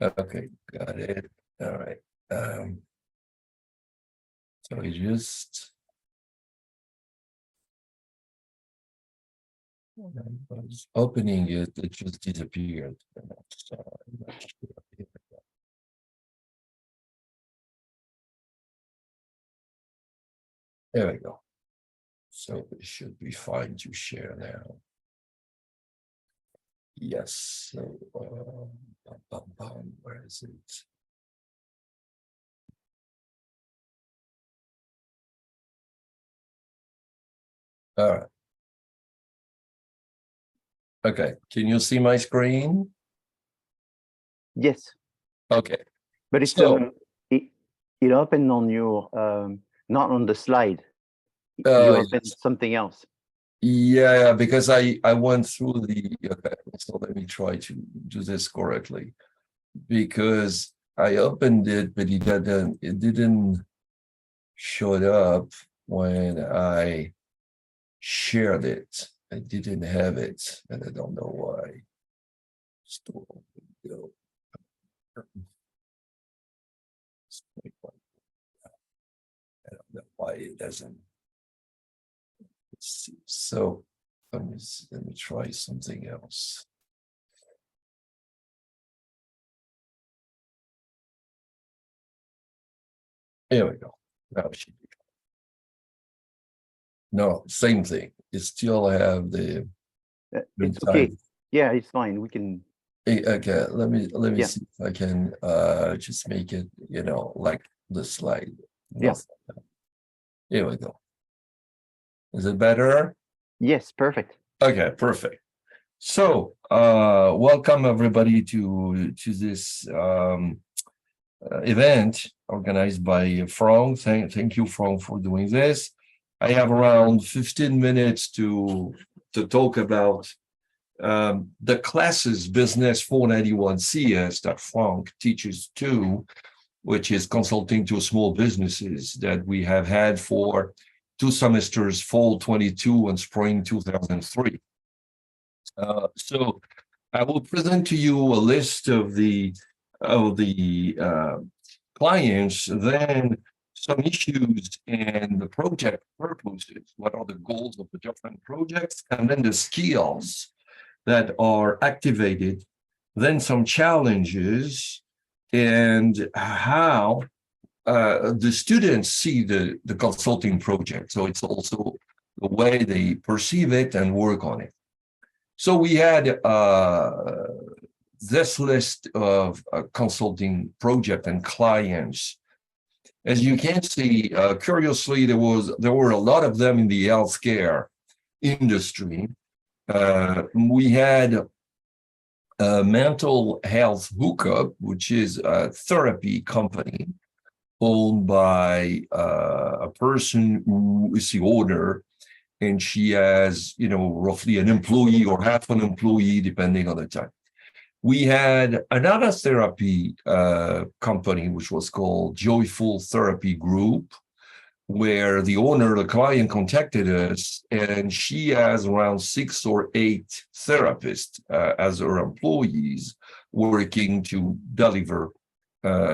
Okay, got it. All right. So we just I was opening it, it just disappeared. So I'm not sure. There we go. So it should be fine to share now. Yes. So where is it? All right. Okay. Can you see my screen? Yes. Okay. But it's So it opened on your not on the slide. You opened yes. something else. Yeah, because I went through the okay, so let me try to do this correctly. Because I opened it, but it didn't show up when I shared it. I didn't have it, and I don't know why. Store video. I don't know why it doesn't. Let's see. So let me try something else. There we go. Now it should be. No, same thing. You still have the. It's okay. Yeah, it's fine. We can. Okay, let me Yeah. see if I can just make it, like the slide. Yeah. Here we go. Is it better? Yes, perfect. Okay, perfect. So welcome everybody to this event organized by Frank. Thank you, Frank, for doing this. I have around 15 minutes to talk about the classes Business 491 CS that Frank teaches too, which is consulting to small businesses that we have had for 2 semesters, fall 22 and spring 2003. So I will present to you a list of the clients, then some issues and the project purposes. What are the goals of the different projects, and then the skills that are activated, then some challenges, and how the students see the consulting project. So it's also the way they perceive it and work on it. So we had this list of consulting project and clients. As you can see, curiously, there were a lot of them in the healthcare industry. We had a mental health hookup, which is a therapy company owned by a person who is the owner, and she has, roughly an employee or half an employee, depending on the time. We had another therapy company, which was called Joyful Therapy Group, where the owner, the client, contacted us, and she has around 6 or 8 therapists as her employees working to deliver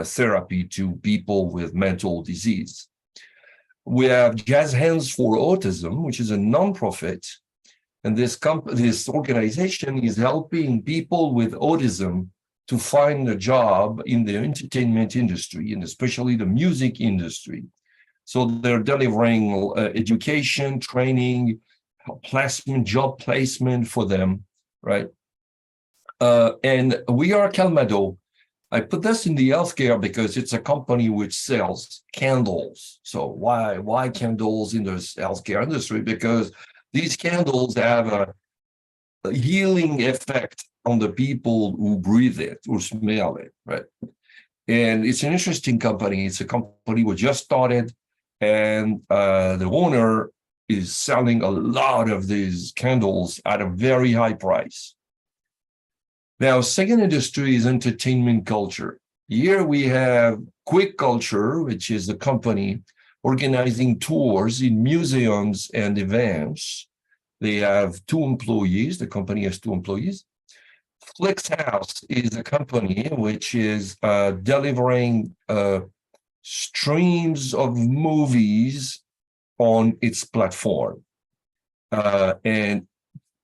therapy to people with mental disease. We have Jazz Hands for Autism, which is a nonprofit, and this organization is helping people with autism to find a job in the entertainment industry, and especially the music industry. So they're delivering education, training, placement, job placement for them, right? And we are Calmado. I put this in the healthcare because it's a company which sells candles. So why candles in the healthcare industry? Because these candles have a healing effect on the people who breathe it or smell it, right? And it's an interesting company. It's a company we just started, and the owner is selling a lot of these candles at a very high price. Now, second industry is entertainment culture. Here we have Quick Culture, which is a company organizing tours in museums and events. They have 2 employees. The company has 2 employees. Flix House is a company which is delivering streams of movies on its platform. And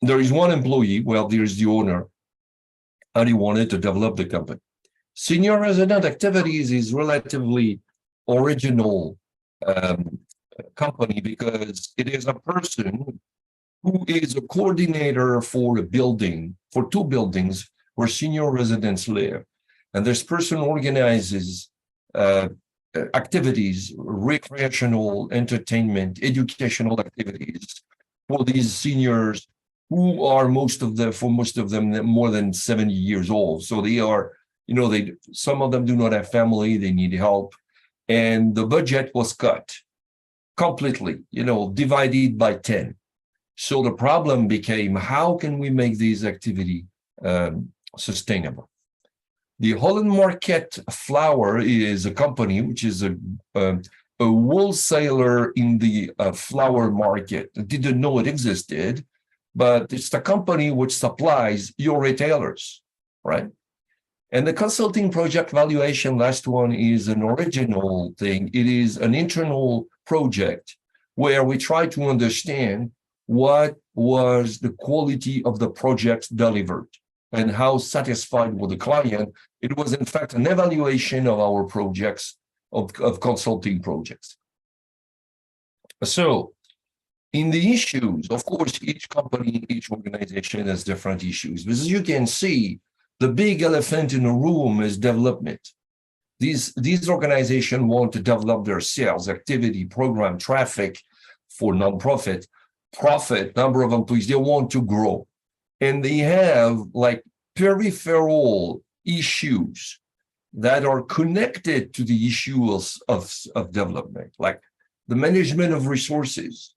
there is one employee, well, there's the owner, and he wanted to develop the company. Senior resident activities is relatively original company because it is a person who is a coordinator for a building, for 2 buildings where senior residents live. And this person organizes activities, recreational, entertainment, educational activities for these seniors who are most of them more than 70 years old. So they are, some of them do not have family, they need help. And the budget was cut completely, divided by 10. So the problem became, how can we make these activity sustainable? The Holland Market Flour is a company which is a wholesaler in the flour market. I didn't know it existed, but it's the company which supplies your retailers, right? And the consulting project valuation, last one, is an original thing. It is an internal project where we try to understand what was the quality of the projects delivered and how satisfied with the client. It was, in fact, an evaluation of our projects, of consulting projects. So in the issues, of course, each company, each organization has different issues. But as you can see, the big elephant in the room is development. These organizations want to develop their sales, activity, program, traffic for nonprofit, profit, number of employees. They want to grow. And they have like peripheral issues that are connected to the issues of development, like the management of resources,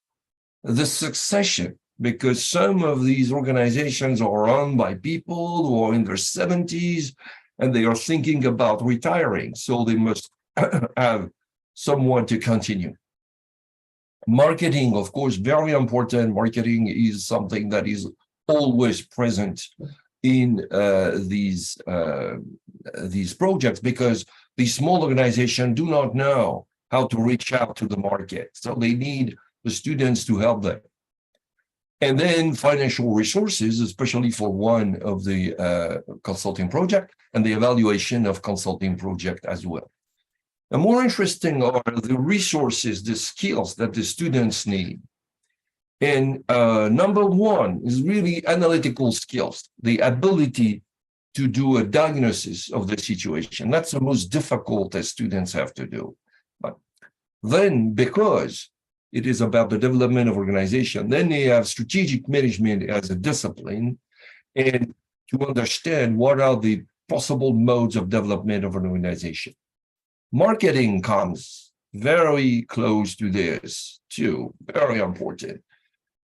the succession, because some of these organizations are run by people who are in their 70s and they are thinking about retiring. So they must have someone to continue. Marketing, of course, very important. Marketing is something that is always present in these projects because these small organizations do not know how to reach out to the market. So they need the students to help them. And then financial resources, especially for one of the consulting project and the evaluation of consulting project as well. The more interesting are the resources, the skills that the students need. And number one is really analytical skills, the ability to do a diagnosis of the situation. That's the most difficult that students have to do. But then, because it is about the development of organization, then they have strategic management as a discipline and to understand what are the possible modes of development of an organization. Marketing comes very close to this too, very important,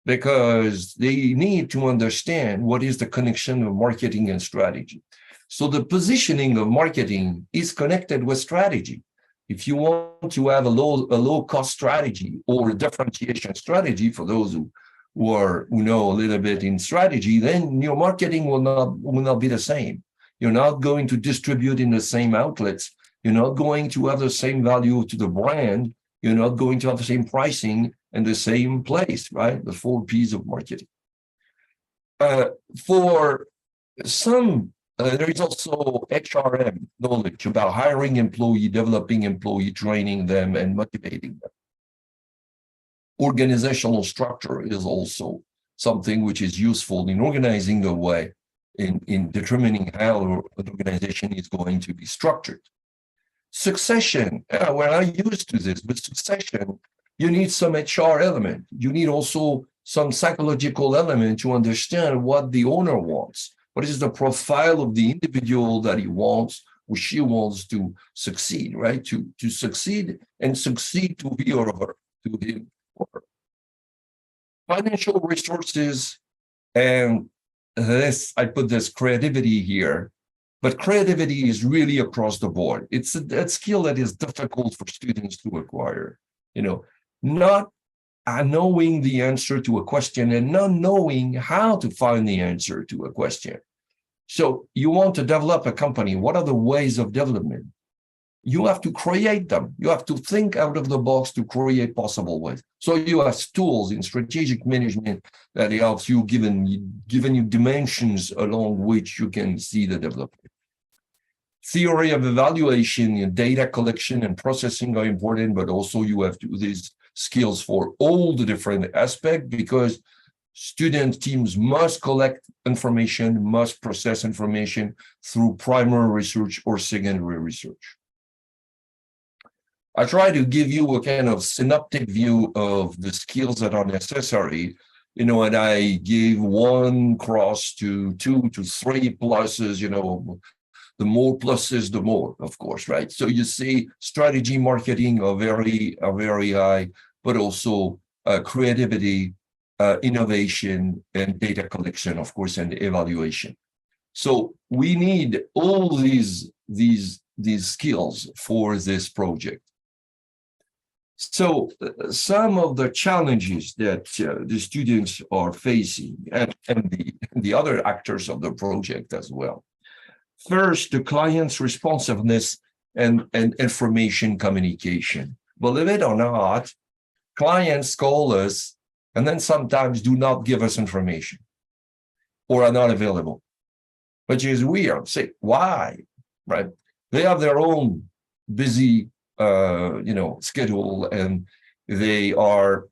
because they need to understand what is the connection of marketing and strategy. So the positioning of marketing is connected with strategy. If you want to have a low cost strategy or a differentiation strategy, for those who know a little bit in strategy, then your marketing will not be the same. You're not going to distribute in the same outlets. You're not going to have the same value to the brand. You're not going to have the same pricing in the same place, right? The 4 P's of marketing. For some, there is also HRM knowledge about hiring employee, developing employee, training them, and motivating them. Organizational structure is also something which is useful in organizing the way, in determining how an organization is going to be structured. Succession, we're not used to this, but succession, you need some HR element. You need also some psychological element to understand what the owner wants. What is the profile of the individual that he wants or she wants to succeed, right? To succeed and succeed to he or her, to him or her. Financial resources, and this, I put this creativity here, but creativity is really across the board. It's a skill that is difficult for students to acquire. Not knowing the answer to a question and not knowing how to find the answer to a question. So you want to develop a company. What are the ways of development? You have to create them. You have to think out of the box to create possible ways. So you have tools in strategic management that helps you, given you dimensions along which you can see the development. Theory of evaluation and data collection and processing are important, but also you have to these skills for all the different aspects, because student teams must collect information, must process information through primary research or secondary research. I try to give you a kind of synoptic view of the skills that are necessary, and I gave 1 cross to 2 to 3 pluses, the more pluses, the more, of course, right? So you see strategy, marketing are very high, but also creativity, innovation, and data collection, of course, and evaluation. So we need all these skills for this project. So some of the challenges that the students are facing, and the other actors of the project as well. First, the client's responsiveness and information communication. Believe it or not, clients call us and then sometimes do not give us information or are not available, which is weird. Say, why? Right? They have their own busy schedule, and they are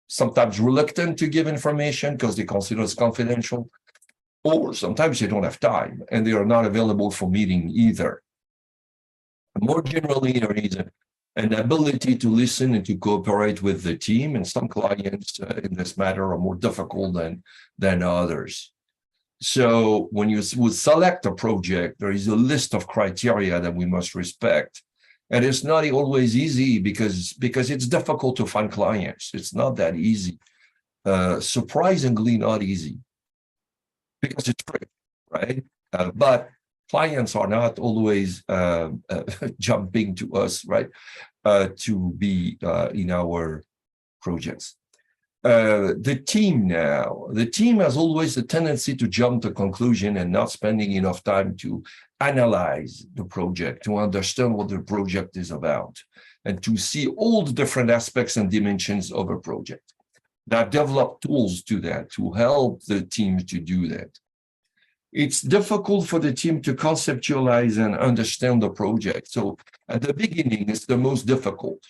sometimes reluctant to give information because they consider it confidential, or sometimes they don't have time and they are not available for meeting either. More generally, there is an ability to listen and to cooperate with the team, and some clients in this matter are more difficult than others. So when you would select a project, there is a list of criteria that we must respect. And it's not always easy because it's difficult to find clients. It's not that easy. Surprisingly not easy, because it's free, right? But clients are not always jumping to us, right, to be in our projects. The team has always a tendency to jump to conclusion and not spending enough time to analyze the project, to understand what the project is about, and to see all the different aspects and dimensions of a project. Now, I've developed tools to that, to help the team to do that. It's difficult for the team to conceptualize and understand the project. So at the beginning, it's the most difficult,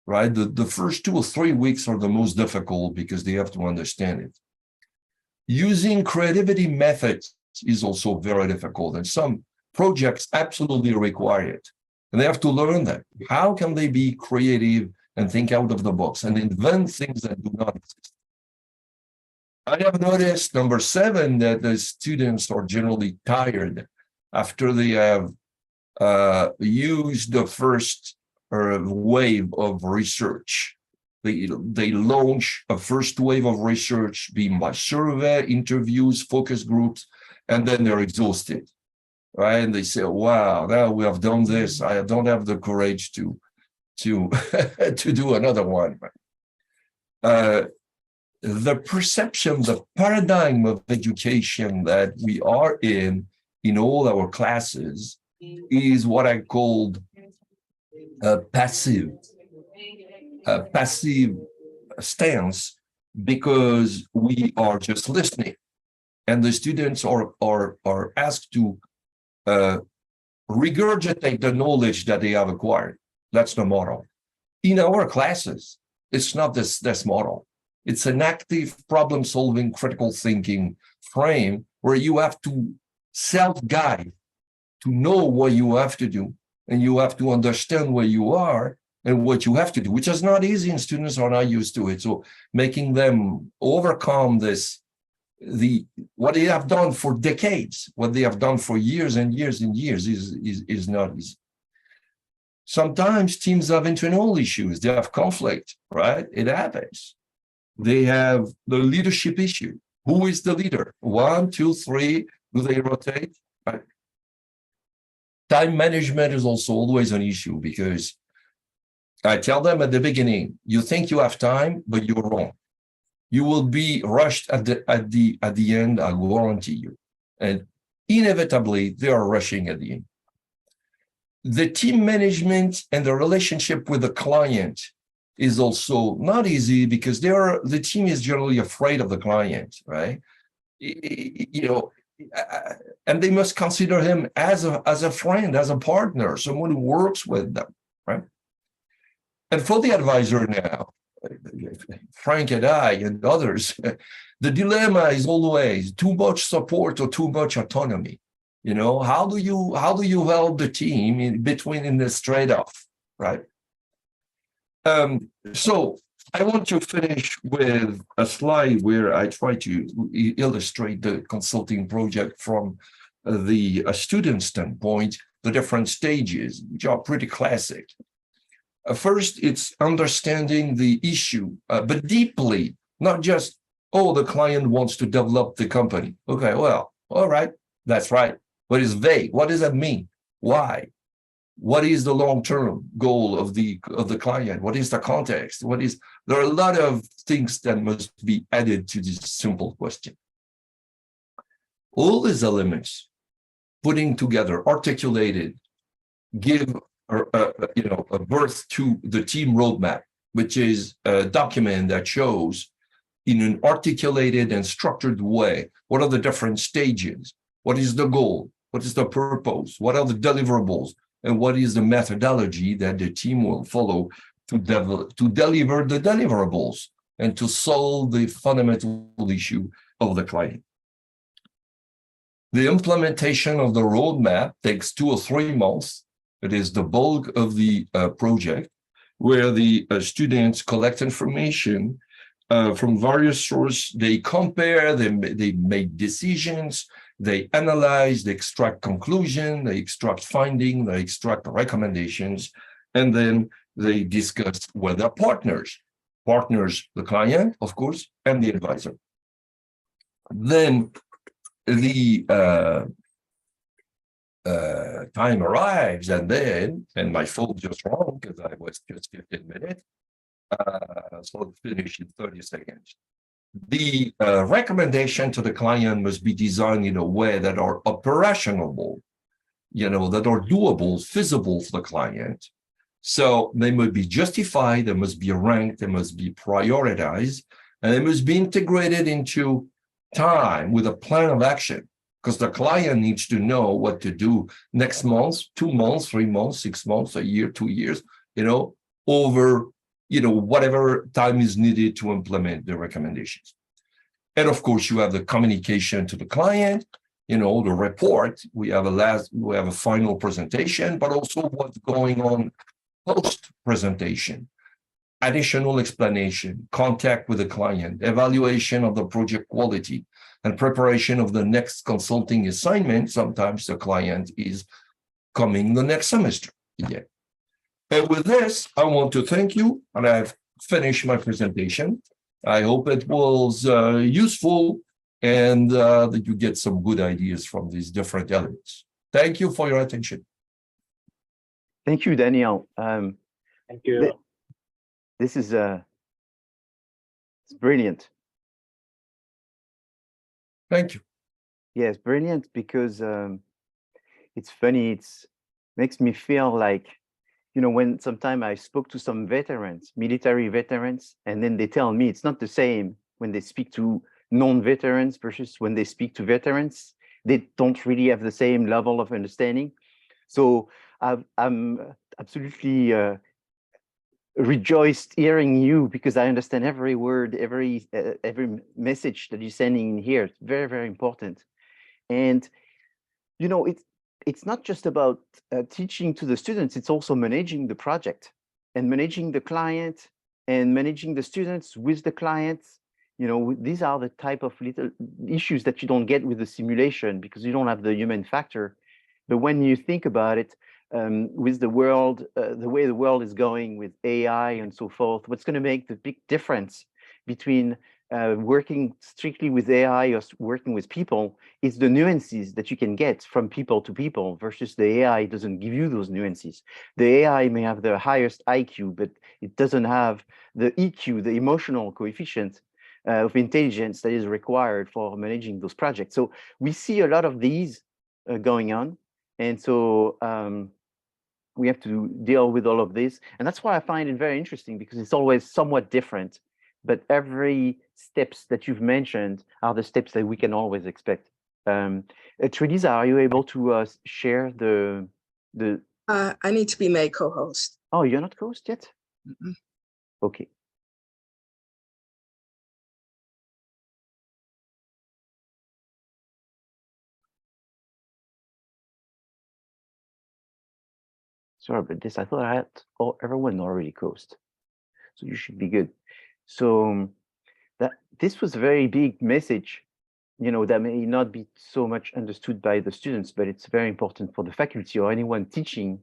right? The first 2 or 3 weeks are the most difficult because they have to understand it. Using creativity methods is also very difficult, and some projects absolutely require it. And they have to learn that. How can they be creative and think out of the box and invent things that do not exist? I have noticed, number 7, that the students are generally tired after they have used the first wave of research. They launch a first wave of research, being by survey, interviews, focus groups, and then they're exhausted, right? And they say, wow, now we have done this. I don't have the courage to to do another one. The perception, the paradigm of education that we are in all our classes is what I called passive stance, because we are just listening, and the students are asked to regurgitate the knowledge that they have acquired. That's the model. In our classes, it's not this model. It's an active problem-solving, critical thinking frame where you have to self-guide to know what you have to do, and you have to understand where you are and what you have to do, which is not easy, and students are not used to it. So making them overcome what they have done for decades, what they have done for years and years and years is not easy. Sometimes teams have internal issues. They have conflict, right? It happens. They have the leadership issue. Who is the leader? 1, 2, 3, do they rotate? Right? Time management is also always an issue, because I tell them at the beginning, you think you have time, but you're wrong. You will be rushed at the end, I guarantee you. And inevitably they are rushing at the end. The team management and the relationship with the client is also not easy because the team is generally afraid of the client, right? And they must consider him as a friend, as a partner, someone who works with them, right? And for the advisor now, Frank and I and others, the dilemma is always too much support or too much autonomy. How do you help the team in this trade-off, right? So I want to finish with a slide where I try to illustrate the consulting project from the student standpoint, the different stages, which are pretty classic. First, it's understanding the issue, but deeply, not just, the client wants to develop the company. Okay, well, all right, that's right. But it's vague. What does that mean? Why? What is the long-term goal of the client? What is the context? There are a lot of things that must be added to this simple question. All these elements, putting together, articulated, give a birth to the team roadmap, which is a document that shows in an articulated and structured way what are the different stages, what is the goal, what is the purpose, what are the deliverables, and what is the methodology that the team will follow to deliver the deliverables and to solve the fundamental issue of the client. The implementation of the roadmap takes 2 or 3 months. It is the bulk of the project, where the students collect information from various sources. They compare, they make decisions, they analyze, they extract conclusion, they extract finding, they extract recommendations, and then they discuss with their partners, the client, of course, and the advisor. Then the time arrives, and my phone just wrong because I was just 15 minutes. So I'll finish in 30 seconds. The recommendation to the client must be designed in a way that are operationable, that are doable, feasible for the client. So they must be justified, they must be ranked, they must be prioritized, and they must be integrated into time with a plan of action, because the client needs to know what to do next month, 2 months, 3 months, 6 months, a year, 2 years, over whatever time is needed to implement the recommendations. And of course, you have the communication to the client, the report. We have a final presentation, but also what's going on post-presentation, additional explanation, contact with the client, evaluation of the project quality, and preparation of the next consulting assignment. Sometimes the client is coming the next semester. Yeah. And with this, I want to thank you, and I've finished my presentation. I hope it was useful and that you get some good ideas from these different elements. Thank you for your attention. Thank you, Daniel. Thank you. This is it's brilliant. Thank you. Yes, brilliant, because it's funny. It makes me feel like, when sometime I spoke to some veterans, military veterans, and then they tell me it's not the same when they speak to non-veterans versus when they speak to veterans. They don't really have the same level of understanding. So I'm absolutely rejoiced hearing you, because I understand every word, every message that you're sending in here. It's very, very important. And it's not just about teaching to the students, it's also managing the project and managing the client and managing the students with the clients. These are the type of little issues that you don't get with the simulation, because you don't have the human factor. But when you think about it, with the world, the way the world is going with AI and so forth, what's going to make the big difference between working strictly with AI or working with people is the nuances that you can get from people to people, versus the AI doesn't give you those nuances. The AI may have the highest IQ, but it doesn't have the EQ, the emotional coefficient of intelligence that is required for managing those projects. So we see a lot of these going on. And so we have to deal with all of this. And that's why I find it very interesting, because it's always somewhat different. But every steps that you've mentioned are the steps that we can always expect. Trelisa, are you able to share the? I need to be made co-host. Oh, you're not co-host yet? Mm-mm. Okay. Sorry about this. I thought I had everyone already co-host, so you should be good. So that this was a very big message, that may not be so much understood by the students, but it's very important for the faculty or anyone teaching.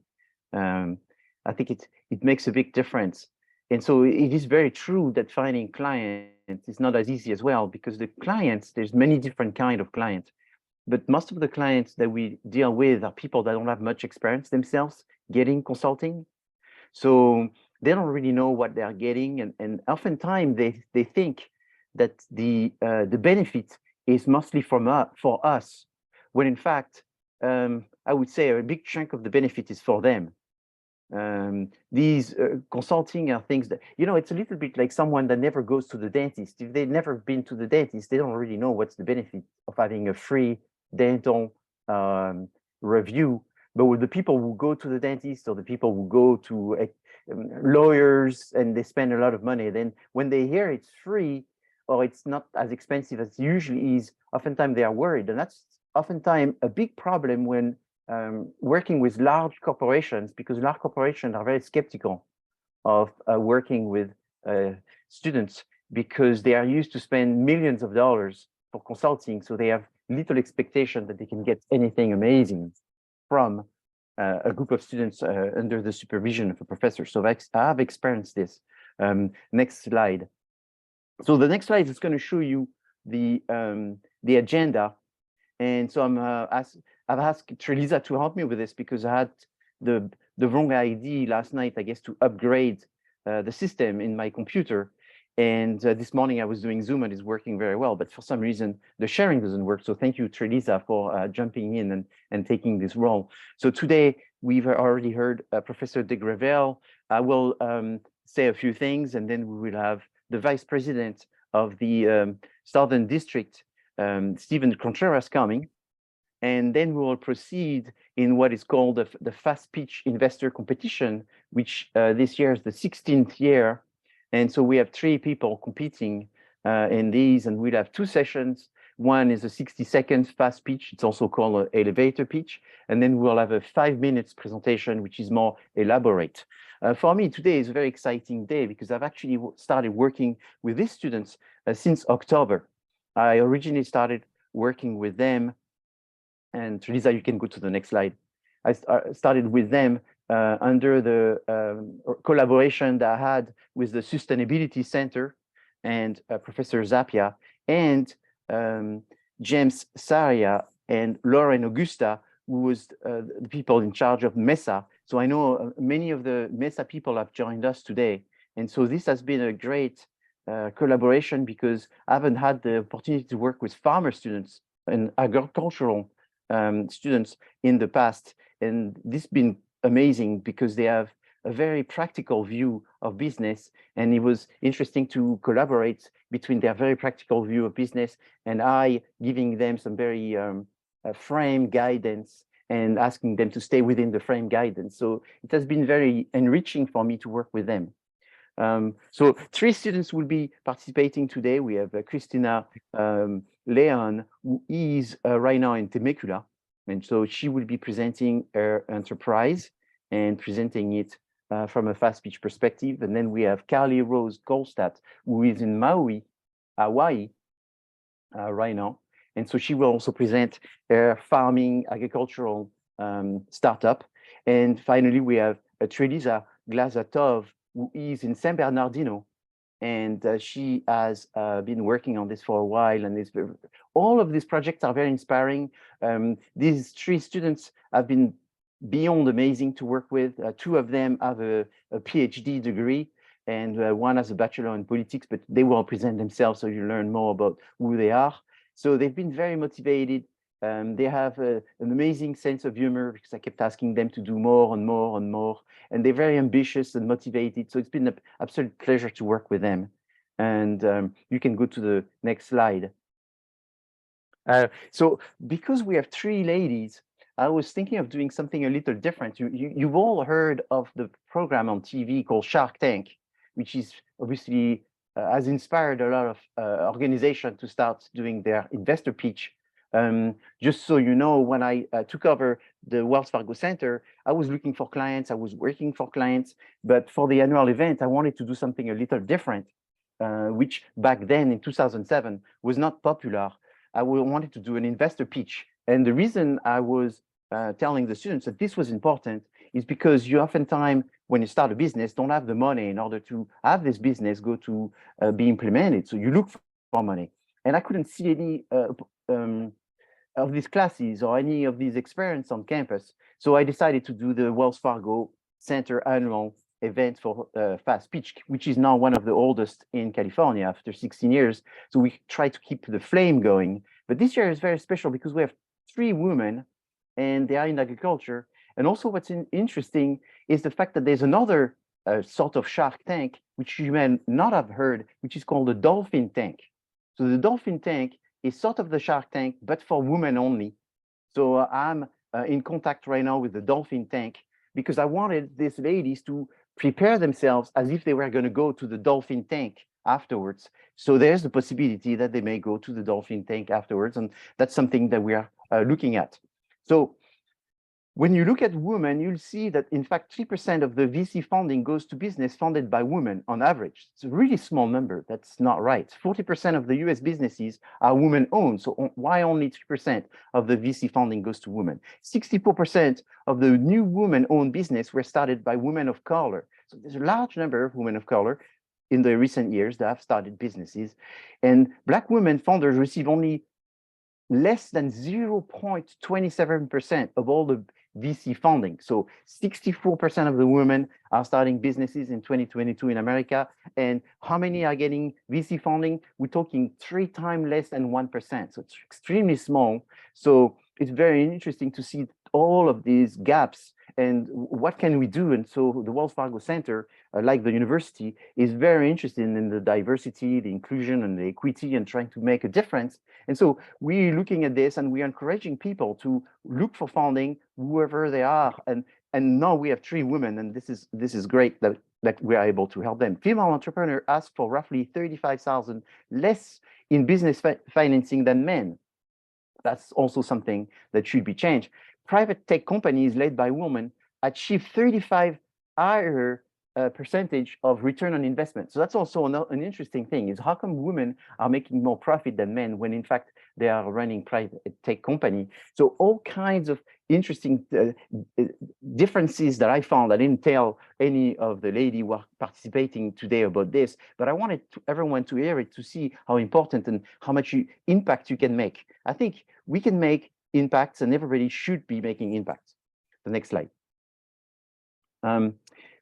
I think it makes a big difference. And so it is very true that finding clients is not as easy as well, because the clients, there's many different kind of clients, but most of the clients that we deal with are people that don't have much experience themselves getting consulting. So they don't really know what they are getting. And oftentimes they think that the benefit is mostly for us, when in fact, I would say a big chunk of the benefit is for them. These consulting are things that, it's a little bit like someone that never goes to the dentist. If they've never been to the dentist, they don't really know what's the benefit of having a free dental review. But with the people who go to the dentist, or the people who go to lawyers, and they spend a lot of money, then when they hear it's free, or it's not as expensive as it usually is, oftentimes they are worried. And that's oftentimes a big problem when working with large corporations, because large corporations are very skeptical of working with students, because they are used to spend millions of dollars for consulting. So they have little expectation that they can get anything amazing from a group of students under the supervision of a professor. So I have experienced this. Next slide. So the next slide is going to show you the agenda. And so I've asked Trelisa to help me with this, because I had the wrong ID last night, I guess, to upgrade the system in my computer. And this morning I was doing Zoom, and it's working very well, but for some reason the sharing doesn't work. So thank you, Trelisa, for jumping in and taking this role. So today we've already heard Professor de Grevel. I will say a few things, and then we will have the Vice President of the Southern District, Stephen Contreras, coming. And then we will proceed in what is called the Fast Pitch Investor Competition, which this year is the 16th year. And so we have 3 people competing in these, and we'll have 2 sessions. One is a 60-second fast pitch. It's also called an elevator pitch. And then we'll have a 5 minutes presentation, which is more elaborate. For me, today is a very exciting day, because I've actually started working with these students since October. I originally started working with them, and Trelisa, you can go to the next slide. I started with them under the collaboration that I had with the Sustainability Center and Professor Zapia, and James Saria and Lauren Augusta, who was the people in charge of MESA. So I know many of the MESA people have joined us today. And so this has been a great collaboration, because I haven't had the opportunity to work with farmer students and agricultural students in the past. And this has been amazing, because they have a very practical view of business. And it was interesting to collaborate between their very practical view of business and I giving them some very frame guidance and asking them to stay within the frame guidance. So it has been very enriching for me to work with them. So 3 students will be participating today. We have Cristina Leon, who is right now in Temecula. And so she will be presenting her enterprise and presenting it from a fast pitch perspective. And then we have Rose Kolstad, who is in Maui, Hawaii right now. And so she will also present her farming agricultural startup. And finally, we have Trelisa Glazatov, who is in San Bernardino. And she has been working on this for a while. And all of these projects are very inspiring. These 3 students have been beyond amazing to work with. 2 of them have a PhD degree, and one has a bachelor in politics, but they will present themselves so you learn more about who they are. So they've been very motivated, They have an amazing sense of humor because I kept asking them to do more and more and more. And they're very ambitious and motivated. So it's been an absolute pleasure to work with them. And you can go to the next slide. So because we have 3 ladies, I was thinking of doing something a little different. You've all heard of the program on TV called Shark Tank, which is obviously has inspired a lot of organizations to start doing their investor pitch. Just so you know, when I took over the Wells Fargo Center, I was looking for clients, I was working for clients, but for the annual event, I wanted to do something a little different, which back then in 2007 was not popular. I wanted to do an investor pitch. And the reason I was telling the students that this was important is because you oftentimes, when you start a business, don't have the money in order to have this business go to be implemented. So you look for money. And I couldn't see any of these classes or any of these experience on campus. So I decided to do the Wells Fargo Center annual event for fast pitch, which is now one of the oldest in California after 16 years. So we try to keep the flame going. But this year is very special because we have 3 women and they are in agriculture. And also what's interesting is the fact that there's another sort of Shark Tank, which you may not have heard, which is called the Dolphin Tank. So the Dolphin Tank is sort of the Shark Tank, but for women only. So I'm in contact right now with the Dolphin Tank because I wanted these ladies to prepare themselves as if they were going to go to the Dolphin Tank afterwards. So there's the possibility that they may go to the Dolphin Tank afterwards. And that's something that we are looking at. So when you look at women, you'll see that in fact, 3% of the VC funding goes to business funded by women on average. It's a really small number. That's not right. 40% of the US businesses are women owned. So why only 3% of the VC funding goes to women? 64% of the new women owned business were started by women of color. So there's a large number of women of color in the recent years that have started businesses. And Black women founders receive only less than 0.27% of all the VC funding. So 64% of the women are starting businesses in 2022 in America. And how many are getting VC funding? We're talking 3 times less than 1%. So it's extremely small. So it's very interesting to see all of these gaps and what can we do? And so the Wells Fargo Center, like the university, is very interested in the diversity, the inclusion, and the equity, and trying to make a difference. And so we're looking at this, and we're encouraging people to look for funding, whoever they are. And now we have 3 women, and this is great that we are able to help them. Female entrepreneur ask for roughly $35,000 less in business financing than men. That's also something that should be changed. Private tech companies led by women achieve 35 higher percentage of return on investment. So that's also an interesting thing, is how come women are making more profit than men when in fact they are running private tech company. So all kinds of interesting differences that I found. I didn't tell any of the ladies who are participating today about this, but I wanted everyone to hear it, to see how important and how much impact you can make. I think we can make impacts, and everybody should be making impacts. The next slide.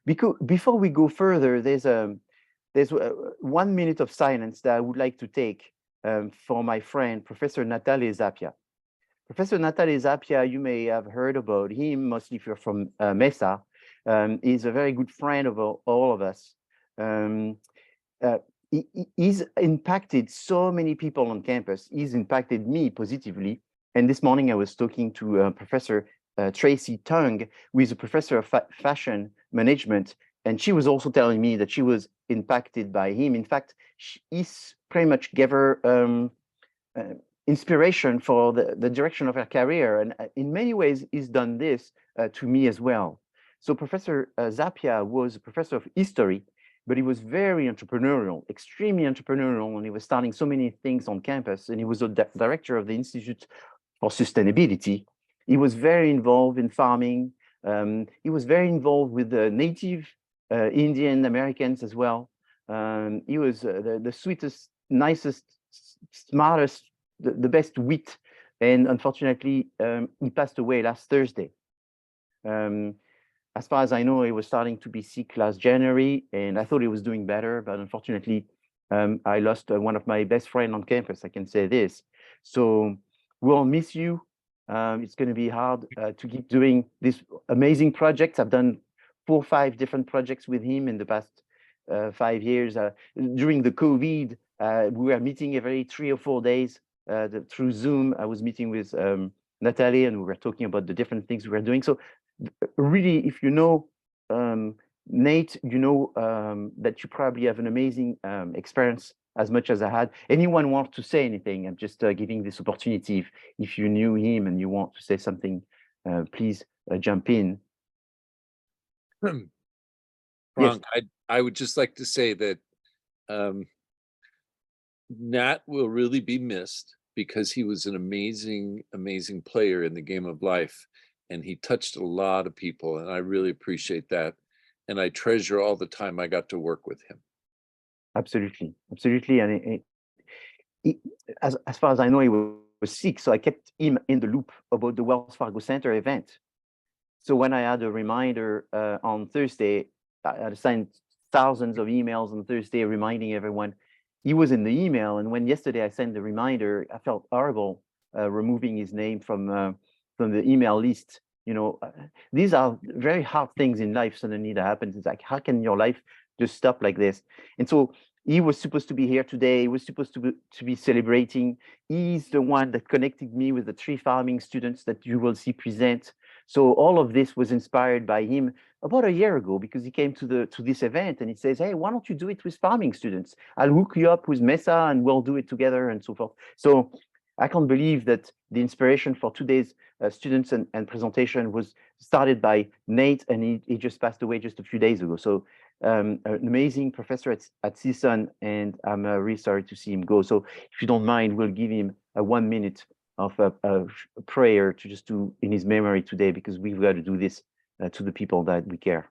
Because before we go further, there's 1 minute of silence that I would like to take for my friend, Professor Natale Zappia. Professor Natale Zappia, you may have heard about him, mostly if you're from MESA. He's a very good friend of all of us. He's impacted so many people on campus. He's impacted me positively. And this morning I was talking to Professor Tracy Tung, who is a professor of fashion management, and she was also telling me that she was impacted by him. In fact, he's pretty much gave her inspiration for the direction of her career, and in many ways he's done this to me as well. So Professor Zappia was a professor of history, but he was very entrepreneurial, extremely entrepreneurial, and he was starting so many things on campus, and he was a director of the Institute for Sustainability. He was very involved in farming. He was very involved with the native Indian Americans as well. He was the sweetest, nicest, smartest, the best wit. And unfortunately, he passed away last Thursday. As far as I know, he was starting to be sick last January, and I thought he was doing better, but unfortunately, I lost one of my best friends on campus, I can say this. So We'll miss you. It's going to be hard to keep doing these amazing projects. I've done 4 or 5 different projects with him in the past 5 years. During the COVID, we were meeting every 3 or 4 days through Zoom. I was meeting with Natalie, and we were talking about the different things we were doing. So really, if you know Nate, you know that you probably have an amazing experience as much as I had. Anyone want to say anything? I'm just giving this opportunity. If you knew him and you want to say something, please jump in. Frank, Yes. I would just like to say that Nat will really be missed because he was an amazing, amazing player in the game of life. And he touched a lot of people. And I really appreciate that. And I treasure all the time I got to work with him. Absolutely. Absolutely. And as far as I know, he was sick. So I kept him in the loop about the Wells Fargo Center event. So when I had a reminder on Thursday, I had sent thousands of emails on Thursday reminding everyone. He was in the email. And when yesterday I sent the reminder, I felt horrible removing his name from the email list. You know, these are very hard things in life suddenly that happens. It's like, how can your life just stop like this? And so he was supposed to be here today. He was supposed to be celebrating. He's the one that connected me with the tree farming students that you will see present. So all of this was inspired by him about a year ago, because he came to this event and he says, hey, why don't you do it with farming students? I'll hook you up with MESA and we'll do it together and so forth. So I can't believe that the inspiration for today's students and presentation was started by Nate, and he just passed away just a few days ago. So an amazing professor at CSUN, and I'm really sorry to see him go. So if you don't mind, we'll give him a 1 minute of a prayer to just do in his memory today, because we've got to do this to the people that we care.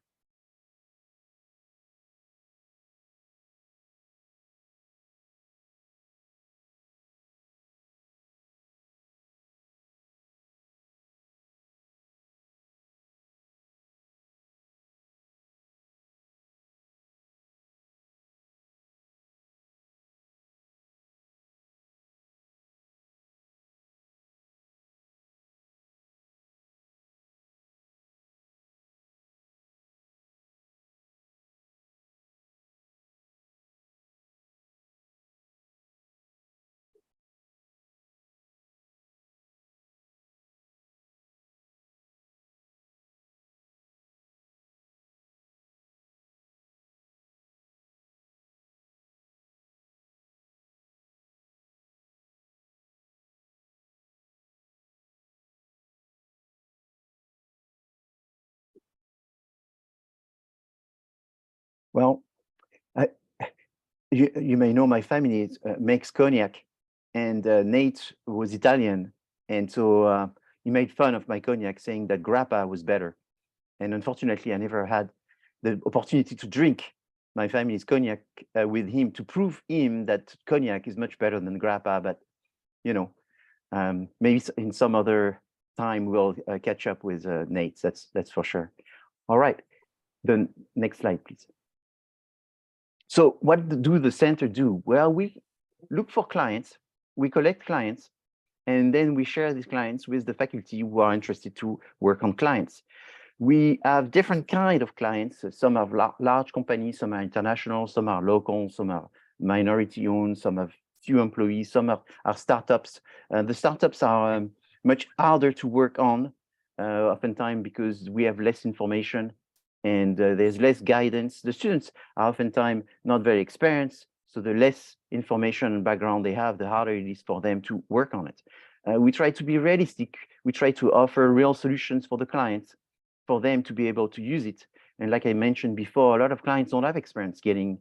Well, you may know my family makes cognac, and Nate was Italian, and so he made fun of my cognac, saying that grappa was better. And unfortunately, I never had the opportunity to drink my family's cognac with him to prove him that cognac is much better than grappa. But you know, maybe in some other time we'll catch up with Nate. That's for sure. All right, the next slide, please. So what do the center do? Well, we look for clients, we collect clients, and then we share these clients with the faculty who are interested to work on clients. We have different kind of clients. Some are large companies, some are international, some are local, some are minority owned, some have few employees, some are startups. The startups are much harder to work on oftentimes because we have less information and there's less guidance. The students are oftentimes not very experienced, so the less information and background they have, the harder it is for them to work on it. We try to be realistic. We try to offer real solutions for the clients, for them to be able to use it. And like I mentioned before, a lot of clients don't have experience getting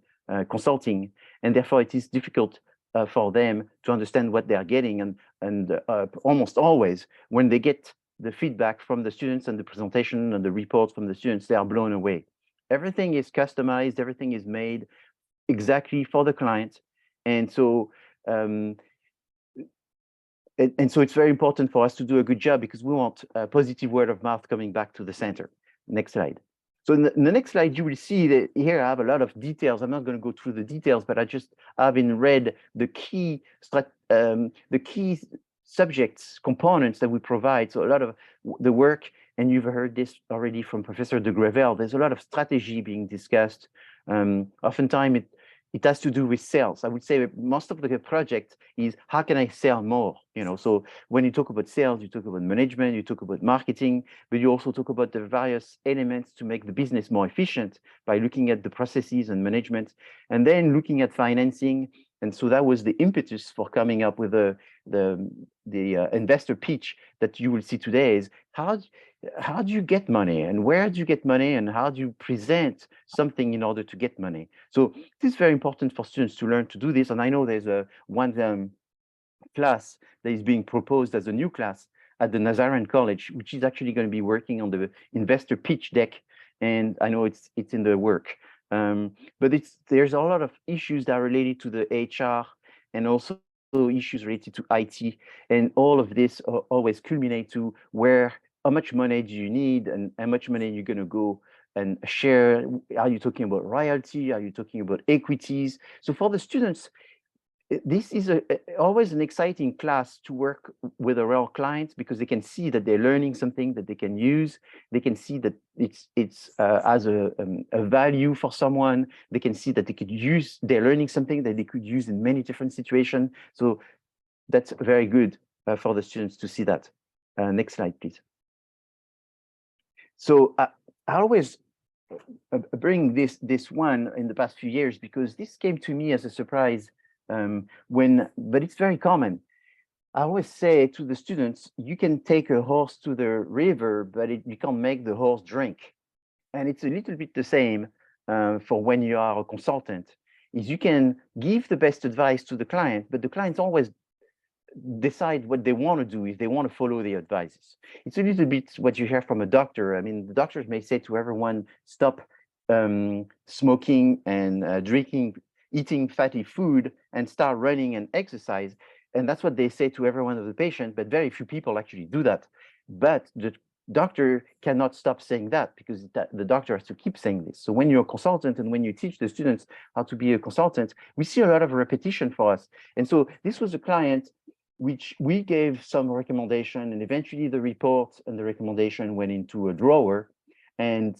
consulting, and therefore it is difficult for them to understand what they are getting. And almost always, when they get the feedback from the students and the presentation and the reports from the students, they are blown away. Everything is customized, everything is made exactly for the client. And so so it's very important for us to do a good job, because we want a positive word of mouth coming back to the center. Next slide. So in the next slide, you will see that here I have a lot of details. I'm not going to go through the details, but I just have in red the key subjects, components that we provide. So a lot of the work, and you've heard this already from Professor de Gravel, there's a lot of strategy being discussed. Oftentimes it has to do with sales. I would say most of the project is how can I sell more? So when you talk about sales, you talk about management, you talk about marketing, but you also talk about the various elements to make the business more efficient by looking at the processes and management, and then looking at financing. And so that was the impetus for coming up with the investor pitch that you will see today is how do you get money, and where do you get money, and how do you present something in order to get money? So it is very important for students to learn to do this. And I know there's one class that is being proposed as a new class at the Nazarian College, which is actually going to be working on the investor pitch deck. And I know it's in the work. But there's a lot of issues that are related to the HR and also issues related to IT. And all of this always culminate to how much money do you need, and how much money you're going to go and share. Are you talking about royalty? Are you talking about equities? So for the students, this is always an exciting class to work with a real client, because they can see that they're learning something that they can use. They can see that it's as a value for someone. They can see that they're learning something that they could use in many different situations. So that's very good for the students to see that. Next slide, please. So I always bring this one in the past few years, because this came to me as a surprise. But it's very common. I always say to the students, you can take a horse to the river, but you can't make the horse drink. And it's a little bit the same for when you are a consultant, is you can give the best advice to the client, but the clients always decide what they want to do, if they want to follow the advices. It's a little bit what you hear from a doctor. I mean, the doctors may say to everyone, stop smoking and eating fatty food and start running and exercise. And that's what they say to every one of the patient, but very few people actually do that. But the doctor cannot stop saying that, because the doctor has to keep saying this. So when you're a consultant and when you teach the students how to be a consultant, we see a lot of repetition for us. And so this was a client which we gave some recommendation, and eventually the report and the recommendation went into a drawer and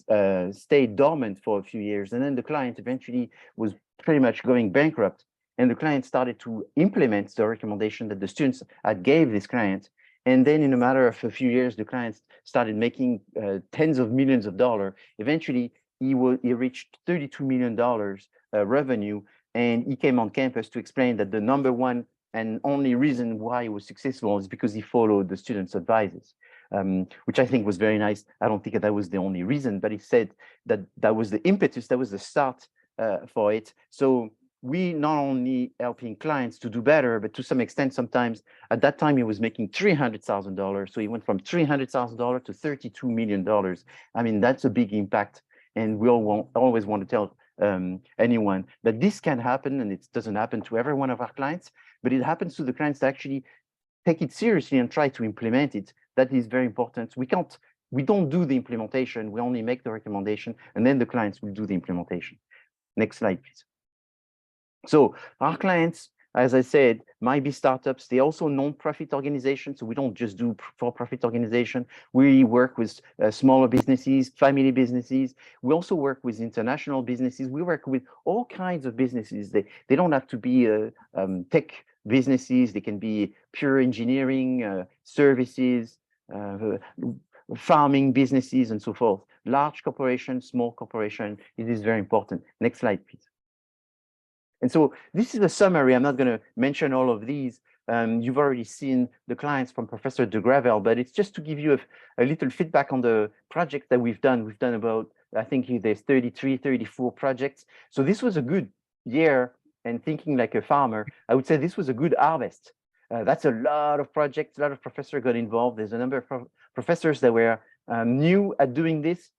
stayed dormant for a few years. And then the client eventually was pretty much going bankrupt. And the client started to implement the recommendation that the students had gave this client. And then in a matter of a few years, the client started making tens of millions of dollars. Eventually, he reached $32 million revenue. And he came on campus to explain that the number one and only reason why he was successful is because he followed the students' advices, which I think was very nice. I don't think that was the only reason, but he said that that was the impetus, that was the start for it. So we not only helping clients to do better, but to some extent, sometimes at that time he was making $300,000. So he went from $300,000 to $32 million. I mean, that's a big impact. And we always want to tell anyone that this can happen, and it doesn't happen to every one of our clients, but it happens to the clients to actually take it seriously and try to implement it. That is very important. We don't do the implementation. We only make the recommendation, and then the clients will do the implementation. Next slide, please. So our clients, as I said, might be startups. They also non-profit organizations. So we don't just do for-profit organization. We work with smaller businesses, family businesses. We also work with international businesses. We work with all kinds of businesses. They don't have to be tech businesses. They can be pure engineering, services, farming businesses, and so forth. Large corporations, small corporation. It is very important. Next slide, please. And so this is a summary. I'm not going to mention all of these. You've already seen the clients from Professor de Gravel, but it's just to give you a little feedback on the project that we've done. We've done about, I think there's 33, 34 projects. So this was a good year, and thinking like a farmer, I would say this was a good harvest. That's a lot of projects, a lot of professors got involved. There's a number of professors that were new at doing this.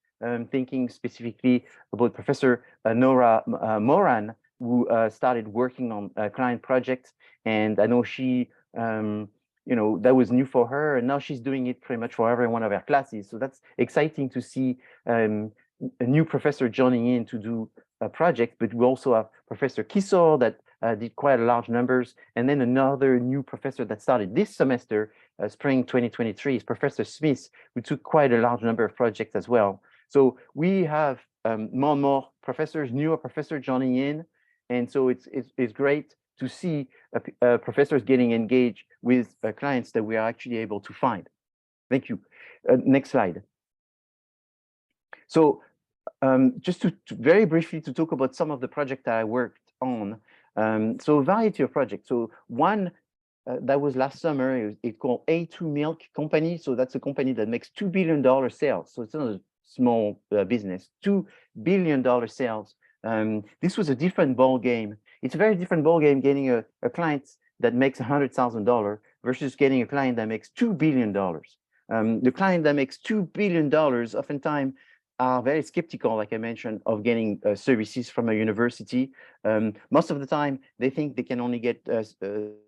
Thinking specifically about Professor Nora Moran, who started working on client projects, and I know she, that was new for her, and now she's doing it pretty much for every one of our classes. So that's exciting to see a new professor joining in to do a project. But we also have Professor Kisor that did quite a large numbers. And then another new professor that started this semester, spring 2023, is Professor Smith, who took quite a large number of projects as well. So we have more and more professors, newer professors joining in. And so it's great to see professors getting engaged with clients that we are actually able to find. Thank you. Next slide. So just to very briefly to talk about some of the projects that I worked on. So a variety of projects. So one that was last summer, it's called A2 Milk Company. So that's a company that makes $2 billion sales. So it's not a small business, $2 billion sales. This was a different ball game. It's a very different ball game getting a client that makes $100,000 versus getting a client that makes $2 billion. The client that makes $2 billion oftentimes are very skeptical, like I mentioned, of getting services from a university. Most of the time, they think they can only get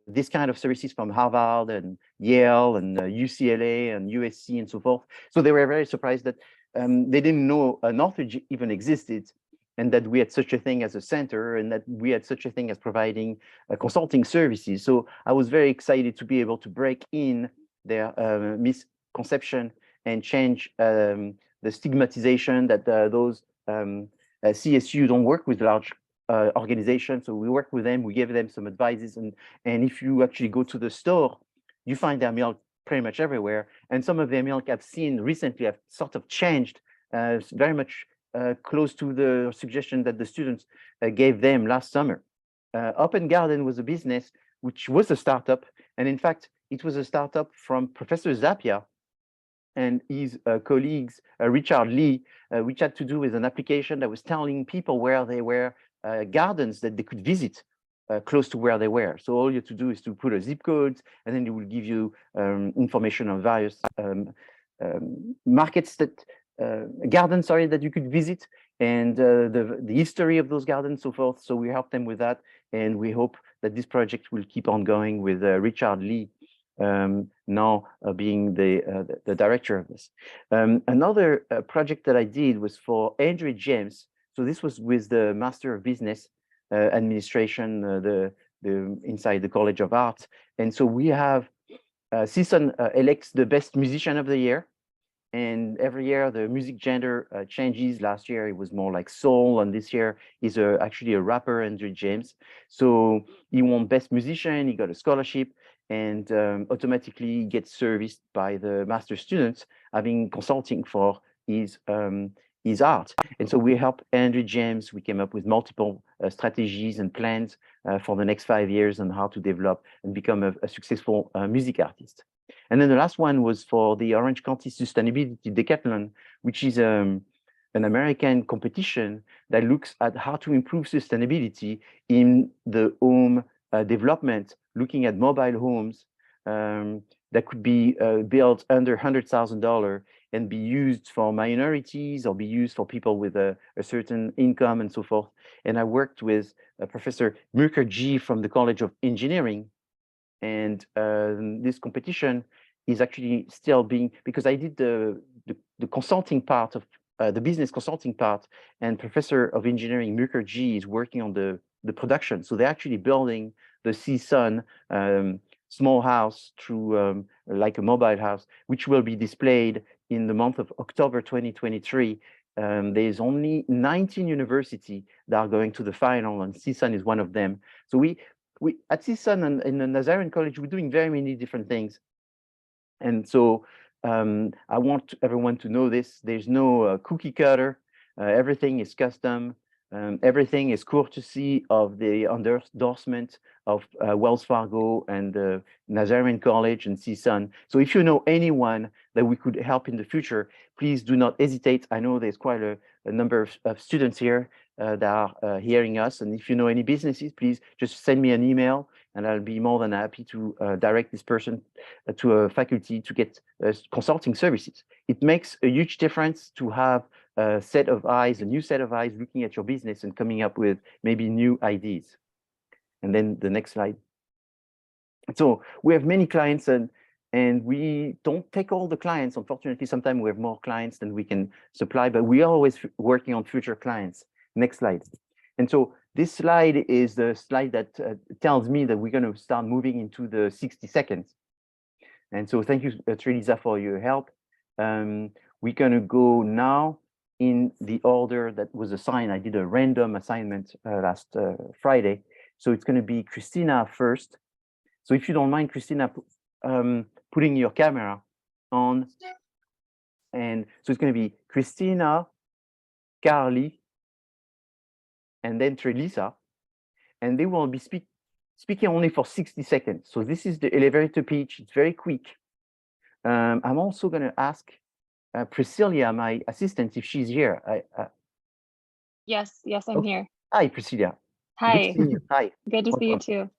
this kind of services from Harvard and Yale and UCLA and USC and so forth. So they were very surprised that they didn't know Northridge even existed, and that we had such a thing as a center, and that we had such a thing as providing consulting services. So I was very excited to be able to break in their misconception and change the stigmatization that those CSU don't work with large organizations. So we work with them, we give them some advices, and if you actually go to the store, you find their milk pretty much everywhere. And some of their milk I've seen recently have sort of changed very much close to the suggestion that the students gave them last summer. Open Garden was a business which was a startup, and in fact, it was a startup from Professor Zappia and his colleagues, Richard Lee, which had to do with an application that was telling people where they were gardens that they could visit close to where they were. So all you have to do is to put a zip code, and then it will give you information on various markets that gardens, sorry, that you could visit, and the history of those gardens, so forth. So we help them with that, and we hope that this project will keep on going with Richard Lee now being the director of this. Another project that I did was for Andrew James. So this was with the Master of Business Administration, inside the College of Art. And so we have CSUN elects the best musician of the year. And every year the music genre changes. Last year it was more like soul, and this year he's actually a rapper, Andrew James. So he won best musician, he got a scholarship, and automatically gets serviced by the master students having consulting for his art. And so we help Andrew James. We came up with multiple strategies and plans for the next 5 years on how to develop and become a successful music artist. And then the last one was for the Orange County Sustainability Decathlon, which is an American competition that looks at how to improve sustainability in the home development, looking at mobile homes that could be built under $100,000 and be used for minorities or be used for people with a certain income and so forth. And I worked with Professor Mukherjee from the College of Engineering. And this competition is actually still being, because I did the consulting part of the business consulting part, and Professor of Engineering Mukherjee is working on the production. So they're actually building the CSUN small house through like a mobile house, which will be displayed in the month of October 2023. There's only 19 universities that are going to the final, and CSUN is one of them. So we at CSUN and in the Nazarian College, we're doing very many different things. And so I want everyone to know this. There's no cookie cutter. Everything is custom. Everything is courtesy of the endorsement of Wells Fargo and the Nazarian College and CSUN. So if you know anyone that we could help in the future, please do not hesitate. I know there's quite a number of students here that are hearing us. And if you know any businesses, please just send me an email, and I'll be more than happy to direct this person to a faculty to get consulting services. It makes a huge difference to have a set of eyes, a new set of eyes looking at your business and coming up with maybe new ideas. And then the next slide. So we have many clients, and we don't take all the clients. Unfortunately, sometimes we have more clients than we can supply, but we are always working on future clients. Next slide. And so This slide is the slide that tells me that we're going to start moving into the 60 seconds. And so thank you, Trelisa, for your help. We're going to go now in the order that was assigned. I did a random assignment last Friday. So it's going to be Cristina first. So if you don't mind, Cristina, putting your camera on. And so it's going to be Cristina, Carly, and then Trelisa. And they will be speaking only for 60 seconds. So this is the elevator pitch. It's very quick. I'm also going to ask Priscilla, my assistant, if she's here. Yes, I'm here. Hi, Priscilla. Hi. Good to see you. Hi. Good to see you Welcome. too.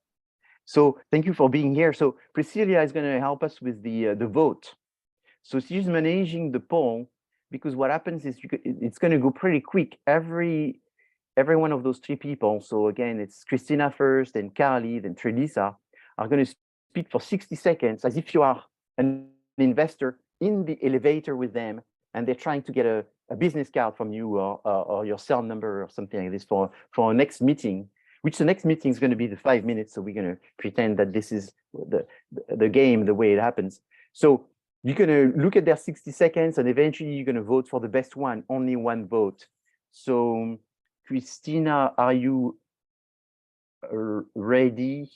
So thank you for being here. So Priscilla is going to help us with the vote. So she's managing the poll, because what happens is it's going to go pretty quick. Every one of those three people, so again, it's Cristina first, then Carly, then Trelisa, are going to speak for 60 seconds as if you are an investor in the elevator with them, and they're trying to get a business card from you or your cell number or something like this for our next meeting, which the next meeting is going to be the 5 minutes. So we're going to pretend that this is the game, the way it happens. So you're going to look at their 60 seconds, and eventually you're going to vote for the best one, only one vote. So Cristina, are you ready?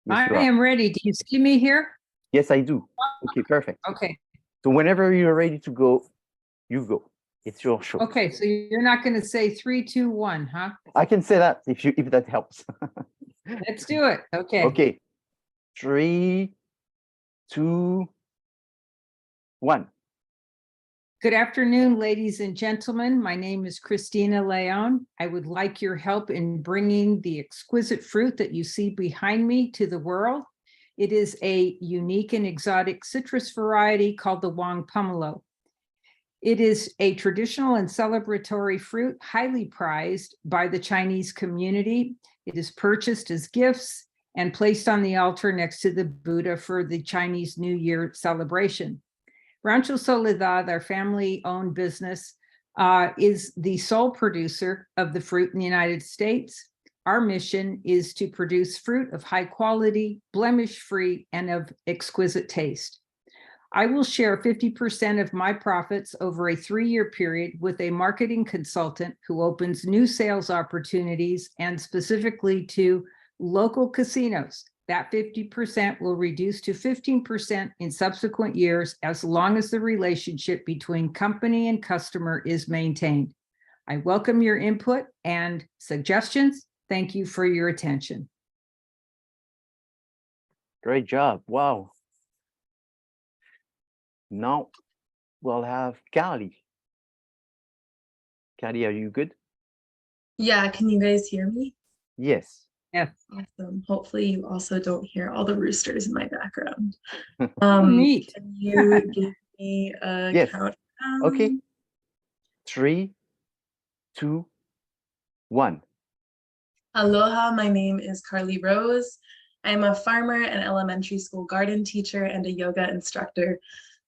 Yes, I am ready. Do you see me here? Yes, I do. Okay, perfect. Okay. So whenever you're ready to go, you go. It's your show. Okay. So you're not going to say 3, 2, 1, huh? I can say that if that helps. Let's do it. Okay. Okay. 3, 2, 1. Good afternoon, ladies and gentlemen. My name is Cristina Leon. I would like your help in bringing the exquisite fruit that you see behind me to the world. It is a unique and exotic citrus variety called the Wong pomelo. It is a traditional and celebratory fruit, highly prized by the Chinese community. It is purchased as gifts and placed on the altar next to the Buddha for the Chinese New Year celebration. Rancho Soledad, our family-owned business, is the sole producer of the fruit in the United States. Our mission is to produce fruit of high quality, blemish-free, and of exquisite taste. I will share 50% of my profits over a 3-year period with a marketing consultant who opens new sales opportunities, and specifically to local casinos. That 50% will reduce to 15% in subsequent years, as long as the relationship between company and customer is maintained. I welcome your input and suggestions. Thank you for your attention. Great job. Wow. Now we'll have Carly. Carly, are you good? Yeah, can you guys hear me? Yes. Yes. Awesome. Hopefully you also don't hear all the roosters in my background. Neat. Can you give me a Yes. countdown? Okay. 3, 2, 1. Aloha, my name is Carly Rose. I am a farmer, an elementary school garden teacher, and a yoga instructor.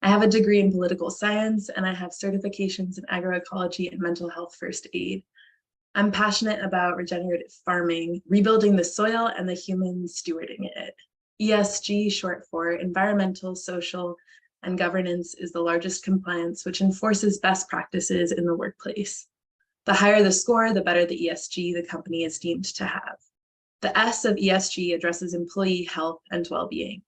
I have a degree in political science, and I have certifications in agroecology and mental health first aid. I'm passionate about regenerative farming, rebuilding the soil, and the humans stewarding it. ESG, short for environmental, social, and governance, is the largest compliance which enforces best practices in the workplace. The higher the score, the better the ESG the company is deemed to have. The S of ESG addresses employee health and well-being.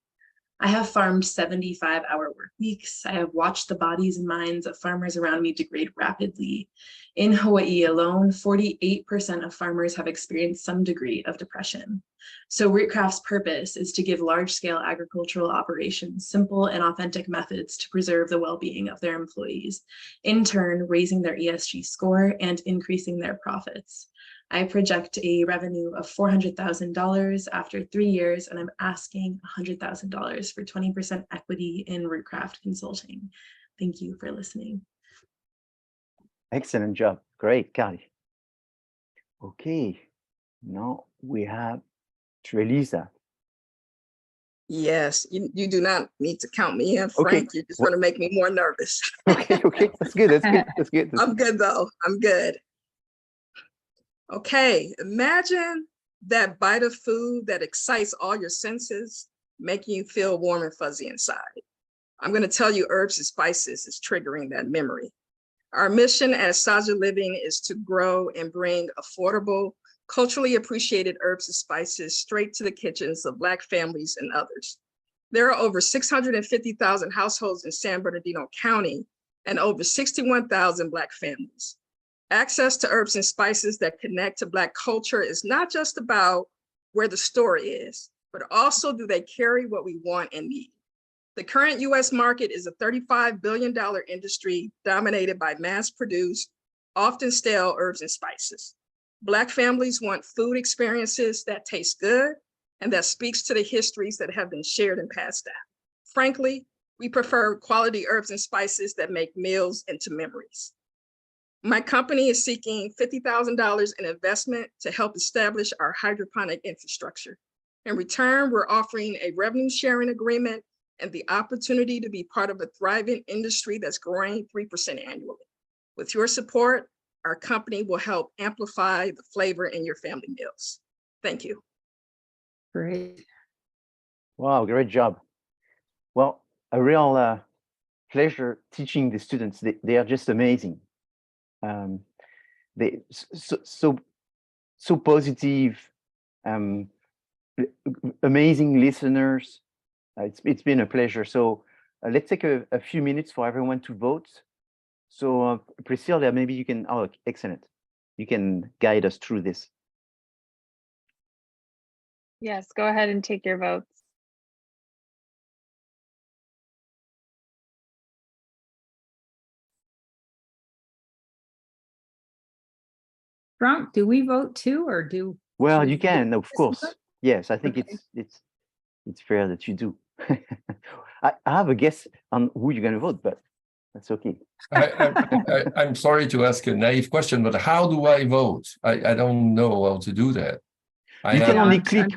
I have farmed 75-hour work weeks. I have watched the bodies and minds of farmers around me degrade rapidly. In Hawaii alone, 48% of farmers have experienced some degree of depression. So Rootcraft's purpose is to give large-scale agricultural operations simple and authentic methods to preserve the well-being of their employees, in turn raising their ESG score and increasing their profits. I project a revenue of $400,000 after 3 years, and I'm asking $100,000 for 20% equity in Rootcraft Consulting. Thank you for listening. Excellent job. Great, Carly. Okay. Now we have Trelisa. Yes, you do not need to count me in, Frank. Okay. You're just going to make me more nervous. Okay, that's good. That's good. I'm good though. I'm good. Okay, imagine that bite of food that excites all your senses, making you feel warm and fuzzy inside. I'm going to tell you herbs and spices is triggering that memory. Our mission at Jaja Living is to grow and bring affordable, culturally appreciated herbs and spices straight to the kitchens of Black families and others. There are over 650,000 households in San Bernardino County and over 61,000 Black families. Access to herbs and spices that connect to Black culture is not just about where the store is, but also do they carry what we want and need. The current US market is a $35 billion industry dominated by mass-produced, often stale herbs and spices. Black families want food experiences that taste good and that speaks to the histories that have been shared and passed down. Frankly, we prefer quality herbs and spices that make meals into memories. My company is seeking $50,000 in investment to help establish our hydroponic infrastructure. In return, we're offering a revenue sharing agreement and the opportunity to be part of a thriving industry that's growing 3% annually. With your support, our company will help amplify the flavor in your family meals. Thank you. Great. Wow, great job. Well, a real pleasure teaching the students. They are just amazing. They so positive, amazing listeners. It's been a pleasure. So let's take a few minutes for everyone to vote. So Priscilla, maybe you can, oh, excellent. You can guide us through this. Yes, go ahead and take your votes. Frank, do we vote too, or do? Well, should you we- can, of course. Yes, I think Okay. it's fair that you do. I have a guess on who you're going to vote, but that's okay. I'm sorry to ask a naive question, but how do I vote? I don't know how to do that. You can only I'm- click.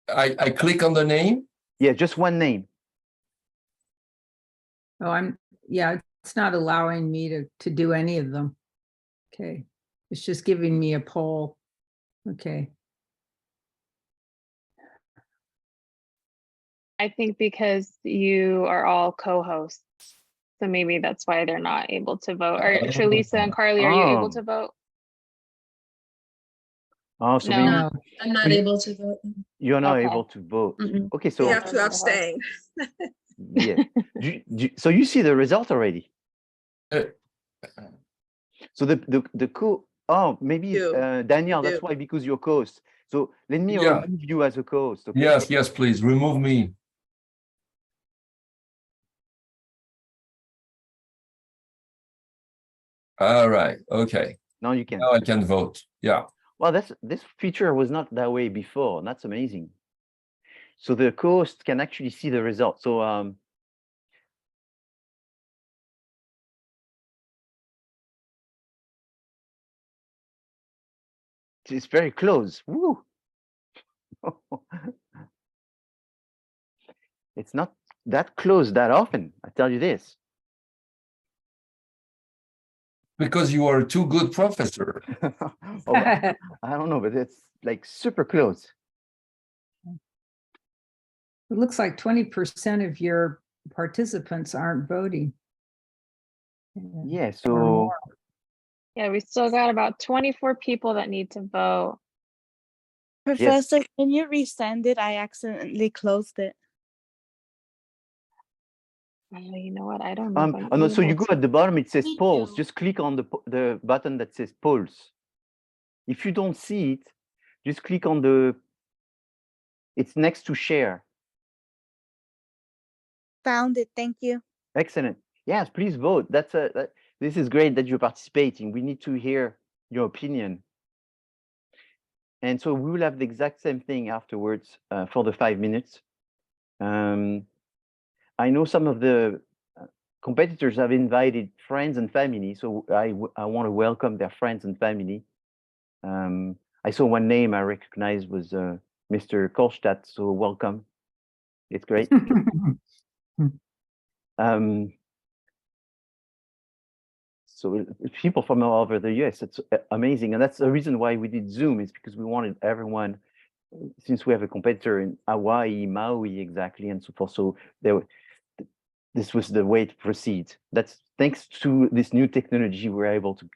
I click on the name. Yeah, just one name. Oh, yeah, it's not allowing me to do any of them. Okay, it's just giving me a poll. Okay. I think because you are all co-hosts, so maybe that's why they're not able to vote. Or Oh. Trelisa and Carly, are you able Oh. to vote? Oh, so No. maybe No, I'm not able to vote. you're not Okay. able to vote. Mm-mm. Okay, You so have to abstain. yeah. So you see the result already. Uh, So the co. Oh, maybe You Daniel. do. That's why, because you're co-host. So let me Yeah. remove you as a co-host. Okay. Yes, please remove me. All right. Okay. Now you can. Now I can vote. Yeah. Well, this feature was not that way before. That's amazing. So the co-host can actually see the result. So it's very close. Woo. It's not that close that often. I tell you this. Because you are too good professor. Oh, I don't know, but it's like super close. it looks like 20% of your participants aren't voting. Yeah. Or So more. Yeah, we still got about 24 people that need to vote. Professor, can you resend it? I accidentally closed it. Oh, you know what? I don't know. If I'm oh no, so you able go to- at the bottom, it says Me polls. too. Just click on the button that says polls. If you don't see it, just click on it's next to share. Found it. Thank you. Excellent. Yes, please vote. This is great that you're participating. We need to hear your opinion. And so we will have the exact same thing afterwards for the 5 minutes. I know some of the competitors have invited friends and family, so I want to welcome their friends and family. I saw one name I recognized was Mr. Kolstad, so welcome. It's great. So, 20% 20%. 20% So people from all over the US, it's amazing. And that's the reason why we did Zoom, is because we wanted everyone, since we have a competitor in Hawaii, Maui, exactly, and so forth. So this was the way to proceed. That's thanks to this new technology, we're able to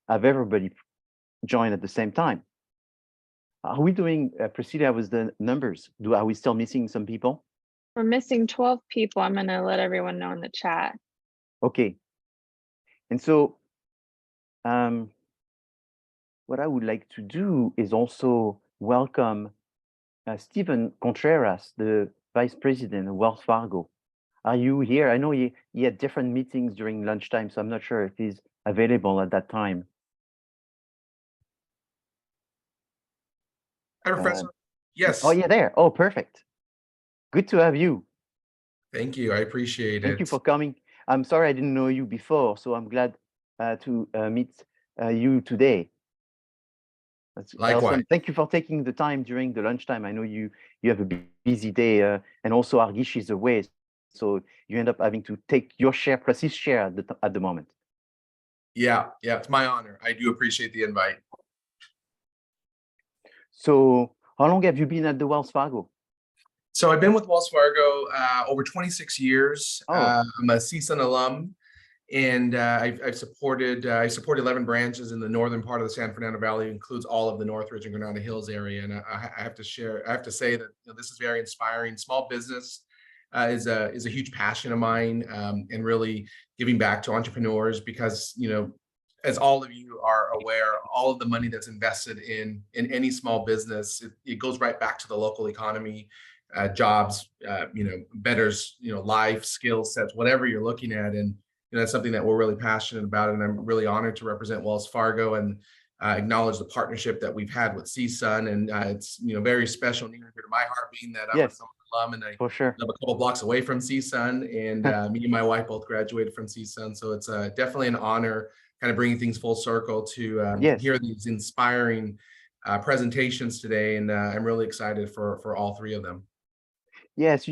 have everybody join at the same time. Are we doing, Priscilla, with the numbers? Are we still missing some people? We're missing 12 people. I'm going to let everyone know in the chat. Okay. And so what I would like to do is also welcome Stephen Contreras, the Vice President of Wells Fargo. Are you here? I know he had different meetings during lunchtime, so I'm not sure if he's available at that time. Hi, Professor. Yes. Oh, you're there. Oh, perfect. Good to have you. Thank you. I appreciate it. Thank you for coming. I'm sorry I didn't know you before, so I'm glad to meet you today. That's Likewise. awesome. Thank you for taking the time during the lunchtime. I know you have a busy day, and also Argish is away, so you end up having to take your share plus his share at the moment. Yeah, it's my honor. I do appreciate the invite. So how long have you been at the Wells Fargo? So I've been with Wells Fargo over 26 years. Oh. I'm a CSUN alum, and I support 11 branches in the northern part of the San Fernando Valley. It includes all of the Northridge and Granada Hills area. And I have to say that this is very inspiring. Small business is a huge passion of mine, and really giving back to entrepreneurs, because as all of you are aware, all of the money that's invested in any small business, it goes right back to the local economy, jobs, betters, life, skill sets, whatever you're looking at. And that's something that we're really passionate about. And I'm really honored to represent Wells Fargo and acknowledge the partnership that we've had with CSUN. And it's very special, near to my heart, being that I'm Yes, an alum, and I for sure. live a couple blocks away from CSUN. And me and my wife both graduated from CSUN. So it's definitely an honor, kind of bringing things full circle, to Yes. hear these inspiring presentations today. And I'm really excited for all three of them. Yes,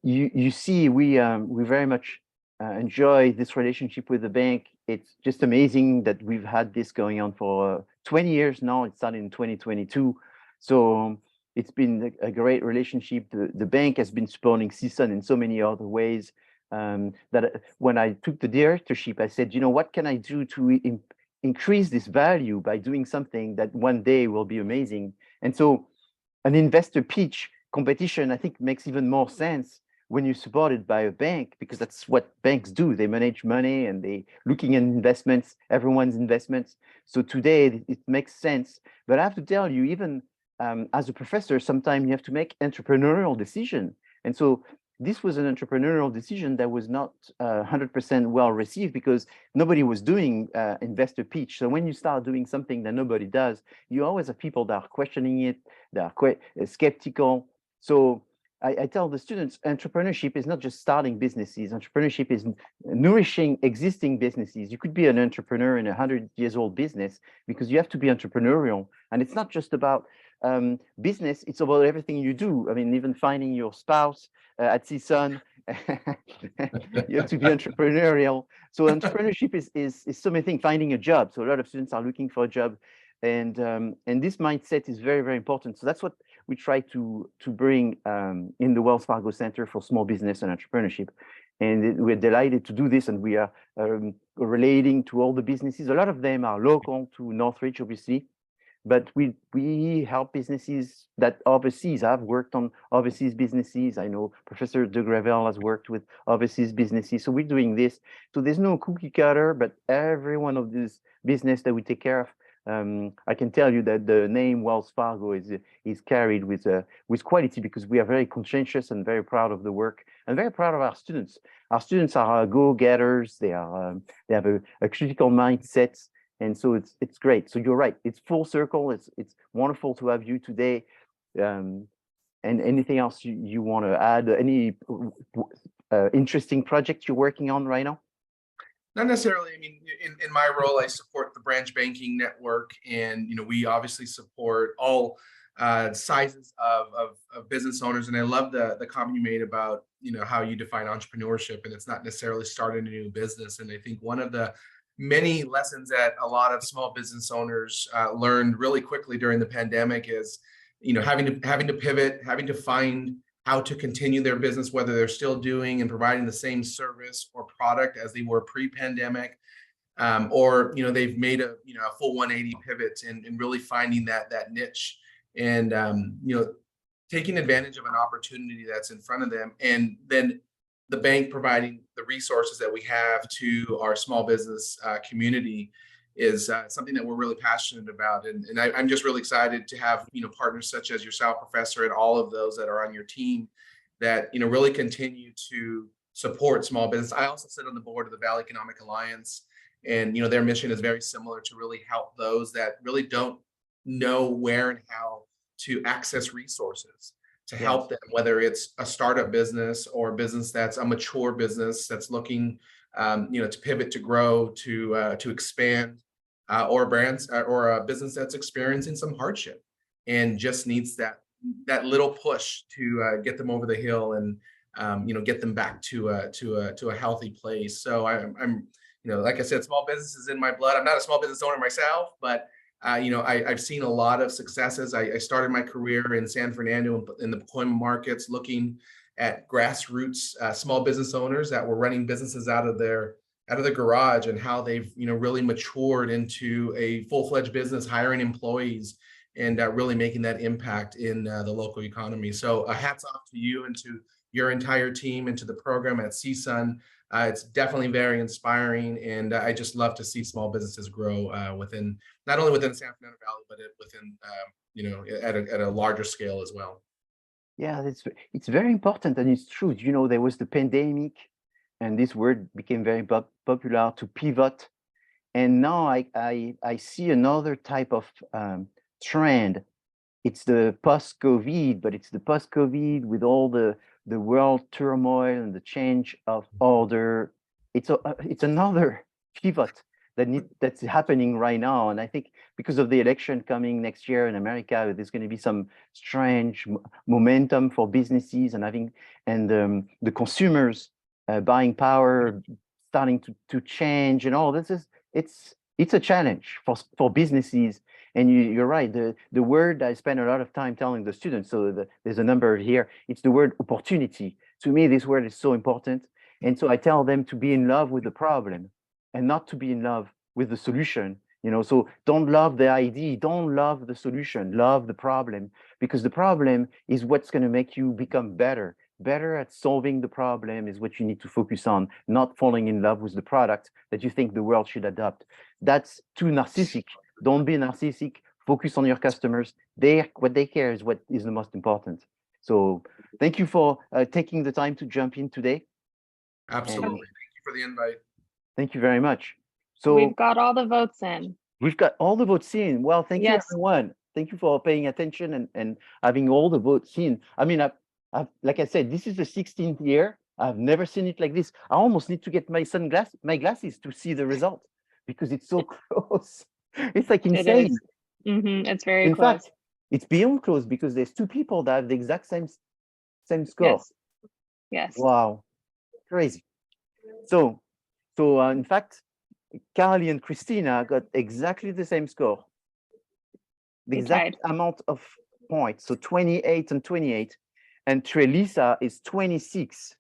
you see, we very much enjoy this relationship with the bank. It's just amazing that we've had this going on for 20 years now. It started in 2022. So it's been a great relationship. The bank has been supporting CSUN in so many other ways, that when I took the directorship, I said, what can I do to increase this value by doing something that one day will be amazing? And so an investor pitch competition, I think, makes even more sense when you're supported by a bank, because that's what banks do. They manage money and they looking at investments, everyone's investments. So today it makes sense. But I have to tell you, even as a professor, sometimes you have to make entrepreneurial decision. And so this was an entrepreneurial decision that was not 100% well received, because nobody was doing investor pitch. So when you start doing something that nobody does, you always have people that are questioning it, that are quite skeptical. So I tell the students, entrepreneurship is not just starting businesses. Entrepreneurship is nourishing existing businesses. You could be an entrepreneur in a 100-year-old business, because you have to be entrepreneurial. And it's not just about business, it's about everything you do. I mean, even finding your spouse at CSUN, you have to be entrepreneurial. So entrepreneurship is so many things. Finding a job. So a lot of students are looking for a job. And this mindset is very, very important. So that's what we try to bring in the Wells Fargo Center for Small Business and Entrepreneurship. And we're delighted to do this. And we are relating to all the businesses. A lot of them are local to Northridge, obviously. But we help businesses that overseas. I've worked on overseas businesses. I know Professor de Gravel has worked with overseas businesses. So we're doing this. So there's no cookie cutter, but every one of these business that we take care of, I can tell you that the name Wells Fargo is carried with quality, because we are very conscientious and very proud of the work, and very proud of our students. Our students are go-getters. They have a critical mindset. And so it's great. So you're right. It's full circle. It's wonderful to have you today. And anything else you want to add? Any interesting projects you're working on right now? Not necessarily. I mean, in my role, I support the branch banking network, and we obviously support all sizes of business owners. And I love the comment you made about, how you define entrepreneurship, and it's not necessarily starting a new business. And I think one of the many lessons that a lot of small business owners learned really quickly during the pandemic is, having to pivot, having to find how to continue their business, whether they're still doing and providing the same service or product as they were pre-pandemic, or they've made a full 180 pivot and really finding that niche, and taking advantage of an opportunity that's in front of them, and then the bank providing the resources that we have to our small business community is something that we're really passionate about. And I'm just really excited to have, partners such as yourself, Professor, and all of those that are on your team that, really continue to support small business. I also sit on the board of the Valley Economic Alliance, and, their mission is very similar to really help those that really don't know where and how to access resources to help them, whether it's a startup business or a business that's a mature business that's looking, to pivot, to grow, to expand, or brands or a business that's experiencing some hardship and just needs that little push to get them over the hill and get them back to a healthy place. So I'm like I said, small business is in my blood. I'm not a small business owner myself, but I've seen a lot of successes. I started my career in San Fernando in the Pacoima markets, looking at grassroots small business owners that were running businesses out of their garage, and how they've really matured into a full-fledged business, hiring employees, and really making that impact in the local economy. So hats off to you and to your entire team and to the program at CSUN. It's definitely very inspiring, and I just love to see small businesses grow within, not only within San Fernando Valley, but within at a larger scale as well. Yeah, it's very important, and it's true. There was the pandemic, and this word became very popular, to pivot. And now I see another type of trend. It's the post-COVID, but it's the post-COVID with all the world turmoil and the change of order. It's another pivot that's happening right now. And I think because of the election coming next year in America, there's going to be some strange momentum for businesses, and the consumers buying power starting to change, and all this it's a challenge for businesses. And you're right, the word I spend a lot of time telling the students, so there's a number here, it's the word opportunity. To me, this word is so important. And so I tell them to be in love with the problem and not to be in love with the solution. So don't love the idea, don't love the solution, love the problem, because the problem is what's going to make you become better at solving the problem is what you need to focus on, not falling in love with the product that you think the world should adopt. That's too narcissistic. Don't be narcissistic. Focus on your customers. What they care is what is the most important. So thank you for taking the time to jump in today. Absolutely. Thank you for the invite. Thank you very much. So we've got all the votes in. We've got all the votes in. Well, thank you, everyone. Thank you for paying attention and having all the votes in. I mean, I've, like I said, this is the 16th year. I've never seen it like this. I almost need to get my glasses to see the result because it's so close. It's like insane. It's very in close. Fact, it's beyond close because there's two people that have the exact same score. Yes. Wow, crazy. So in fact, Carly and Cristina got exactly the same score. The exact amount of points. So 28 and 28. And Trelisa is 26,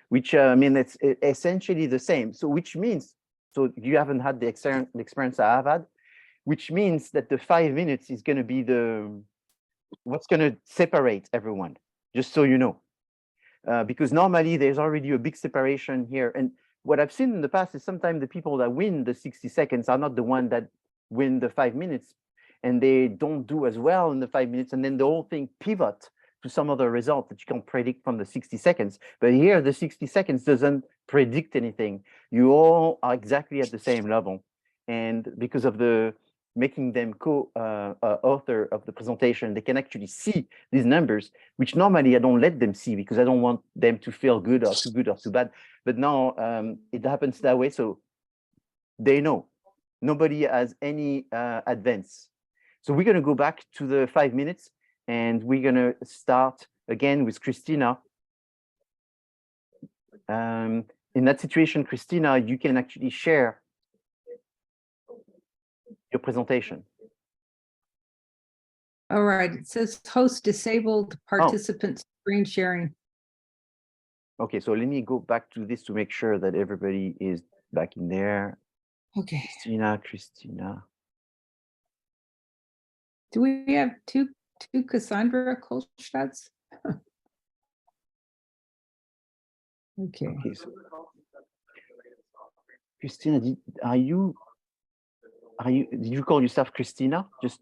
which it's essentially the same. So which means, so you haven't had the experience I have had, which means that the 5 minutes is going to be what's going to separate everyone, just so you know. Because normally there's already a big separation here. And what I've seen in the past is sometimes the people that win the 60 seconds are not the one that win the 5 minutes, and they don't do as well in the 5 minutes. And then the whole thing pivot to some other result that you can predict from the 60 seconds. But here, the 60 seconds doesn't predict anything. You all are exactly at the same level. And because of the making them co-author of the presentation, they can actually see these numbers, which normally I don't let them see because I don't want them to feel good or too bad. But now it happens that way, so they know. Nobody has any advance. So we're going to go back to the 5 minutes, and we're going to start again with Cristina. In that situation, Cristina, you can actually share your presentation. All right, it says host disabled participants screen sharing. Okay, so let me go back to this to make sure that everybody is back in there. Okay, Cristina. do we have two Cassandra Kolstads? Okay. Okay, so Cristina, did you call yourself Cristina? Just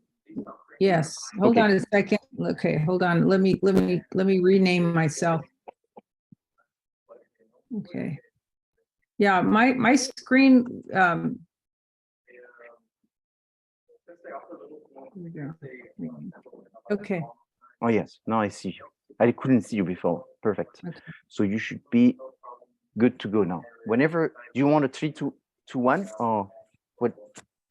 Yes, hold Okay. on a second. Okay, hold on. Let me rename myself. Okay. Yeah, my screen here we go. Okay. Oh yes, now I see you. I couldn't see you before. Perfect. Okay. So you should be good to go now. Whenever, do you want a 3, 2, 1 or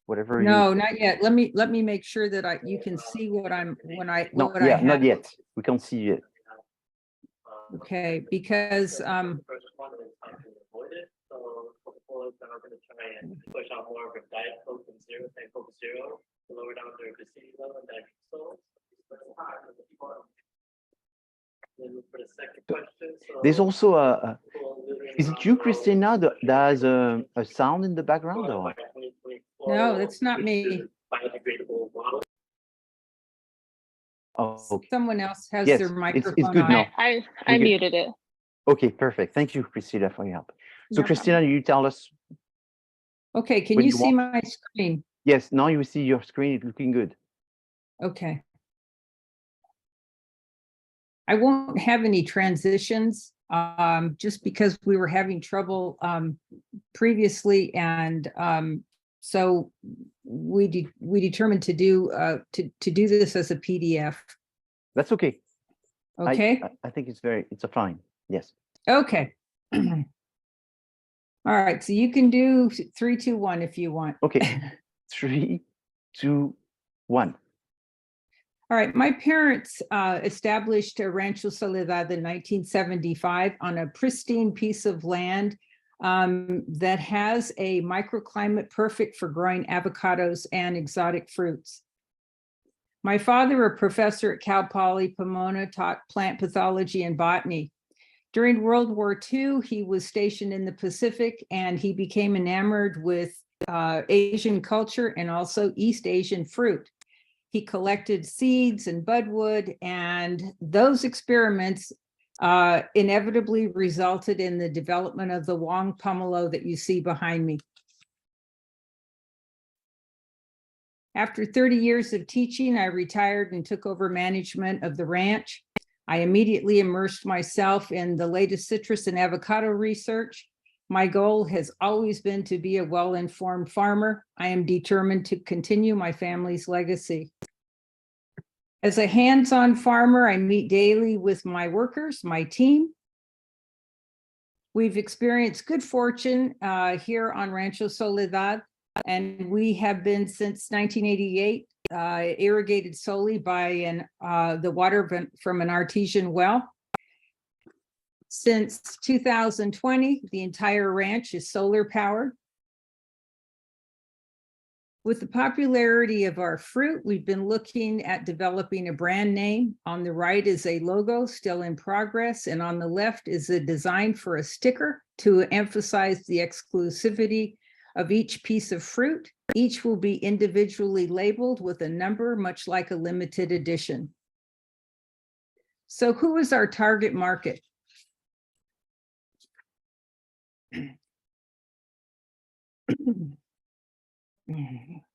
whatever you? No, not yet. Let me make sure that you can see what I'm I Yeah, not have. yet. We can't see you yet. Okay, because There's also a is it you, Cristina, that has a sound in the background? Or? no, that's not me. Oh, okay. Someone else has Yes, their it's microphone good on. now. I Okay. muted it. Okay, perfect. Thank you, Cristina, for your help. So No Cristina, you tell us. Okay, can When you you see want. my screen? Yes, now you see your screen. It's looking good. Okay. I won't have any transitions, just because we were having trouble previously, and so we determined to do this as a PDF. That's okay. Okay. I think it's a fine. Yes. Okay. All right. So you can do 3, 2, 1 if you want. Okay. 3, 2, 1. All right, my parents established a Rancho Soledad in 1975 on a pristine piece of land that has a microclimate perfect for growing avocados and exotic fruits. My father, a professor at Cal Poly Pomona, taught plant pathology and botany. During World War II, he was stationed in the Pacific, and he became enamored with Asian culture and also East Asian fruit. He collected seeds and budwood, and those experiments inevitably resulted in the development of the Wong pomelo that you see behind me. After 30 years of teaching, I retired and took over management of the ranch. I immediately immersed myself in the latest citrus and avocado research. My goal has always been to be a well-informed farmer. I am determined to continue my family's legacy. As a hands-on farmer, I meet daily with my workers, my team. We've experienced good fortune here on Rancho Soledad, and we have been since 1988 irrigated solely by the water from an artesian well. Since 2020, the entire ranch is solar powered. With the popularity of our fruit, we've been looking at developing a brand name. On the right is a logo still in progress, and on the left is a design for a sticker to emphasize the exclusivity of each piece of fruit. Each will be individually labeled with a number, much like a limited edition. So who is our target market?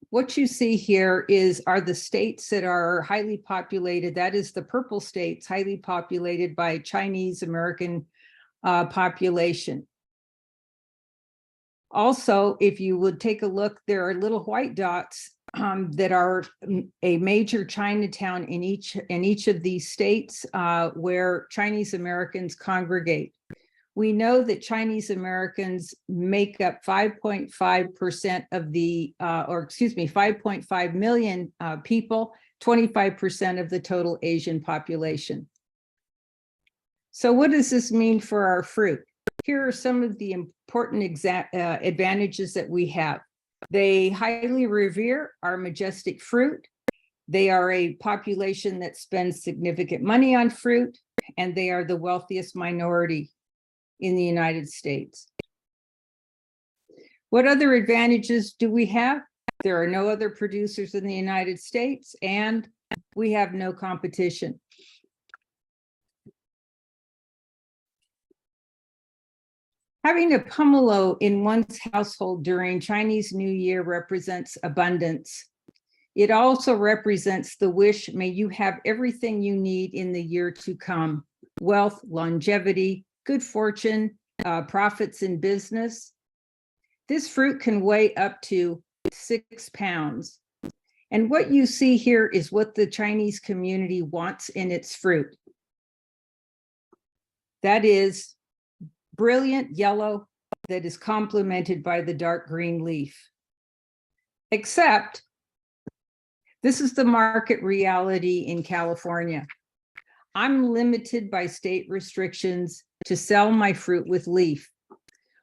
What you see here are the states that are highly populated. That is the purple states, highly populated by Chinese American population. Also, if you would take a look, there are little white dots that are a major Chinatown in each of these states where Chinese Americans congregate. We know that Chinese Americans make up 5.5% of the, 5.5 million people, 25% of the total Asian population. So what does this mean for our fruit? Here are some of the important advantages that we have. They highly revere our majestic fruit. They are a population that spends significant money on fruit, and they are the wealthiest minority in the United States. What other advantages do we have? There are no other producers in the United States, and we have no competition. Having a pomelo in one's household during Chinese New Year represents abundance. It also represents the wish, may you have everything you need in the year to come: wealth, longevity, good fortune, profits in business. This fruit can weigh up to 6 pounds. And what you see here is what the Chinese community wants in its fruit. That is brilliant yellow that is complemented by the dark green leaf. Except this is the market reality in California. I'm limited by state restrictions to sell my fruit with leaf.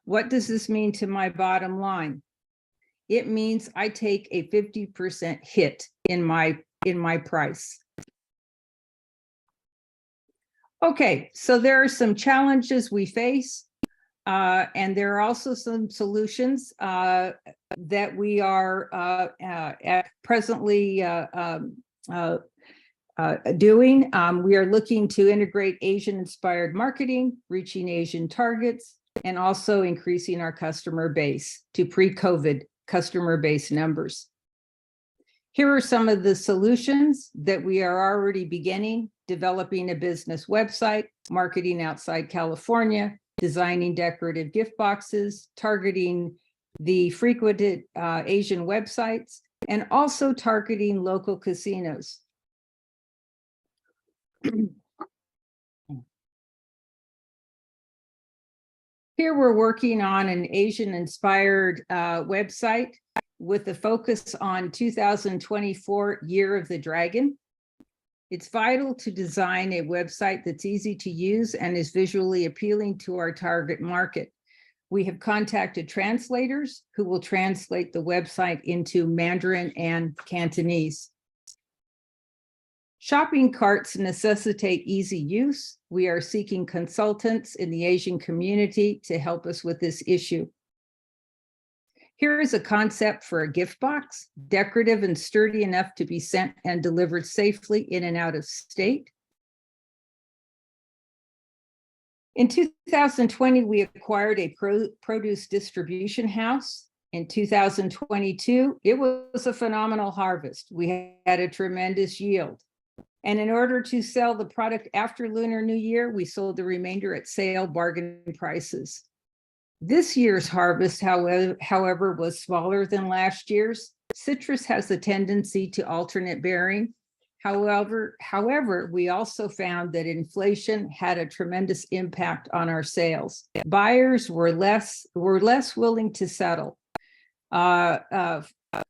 What does this mean to my bottom line? It means I take a 50% hit in my price. Okay, so there are some challenges we face, and there are also some solutions that we are presently doing. We are looking to integrate Asian-inspired marketing, reaching Asian targets, and also increasing our customer base to pre-COVID customer base numbers. Here are some of the solutions that we are already beginning: developing a business website, marketing outside California, designing decorative gift boxes, targeting the frequented Asian websites, and also targeting local casinos. Here we're working on an Asian-inspired website with a focus on 2024 Year of the Dragon. It's vital to design a website that's easy to use and is visually appealing to our target market. We have contacted translators who will translate the website into Mandarin and Cantonese. Shopping carts necessitate easy use. We are seeking consultants in the Asian community to help us with this issue. Here is a concept for a gift box, decorative and sturdy enough to be sent and delivered safely in and out of state. In 2020, we acquired a produce distribution house. In 2022, it was a phenomenal harvest. We had a tremendous yield. And in order to sell the product after Lunar New Year, we sold the remainder at sale bargain prices. This year's harvest, however, was smaller than last year's. Citrus has a tendency to alternate bearing. However, we also found that inflation had a tremendous impact on our sales. Buyers were less willing to settle,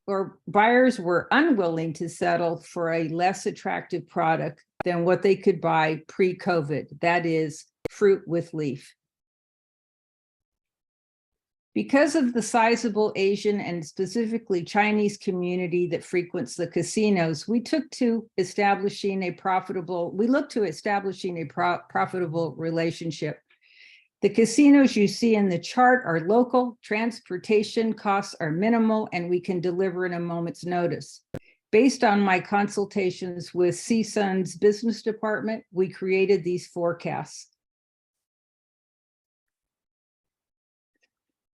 or buyers were unwilling to settle for a less attractive product than what they could buy pre-COVID, that is, fruit with leaf. Because of the sizable Asian and specifically Chinese community that frequents the casinos, we looked to establishing a profitable relationship. The casinos you see in the chart are local, transportation costs are minimal, and we can deliver in a moment's notice. Based on my consultations with CSUN's business department, we created these forecasts.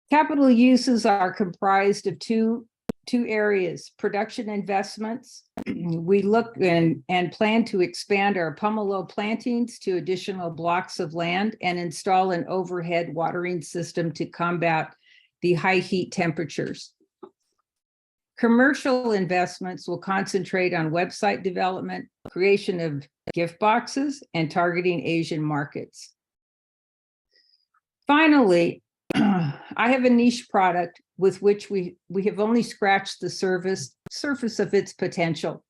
Capital uses are comprised of two areas: production investments. We look and plan to expand our pomelo plantings to additional blocks of land and install an overhead watering system to combat the high heat temperatures. Commercial investments will concentrate on website development, creation of gift boxes, and targeting Asian markets. Finally, I have a niche product with which we have only scratched the surface of its potential.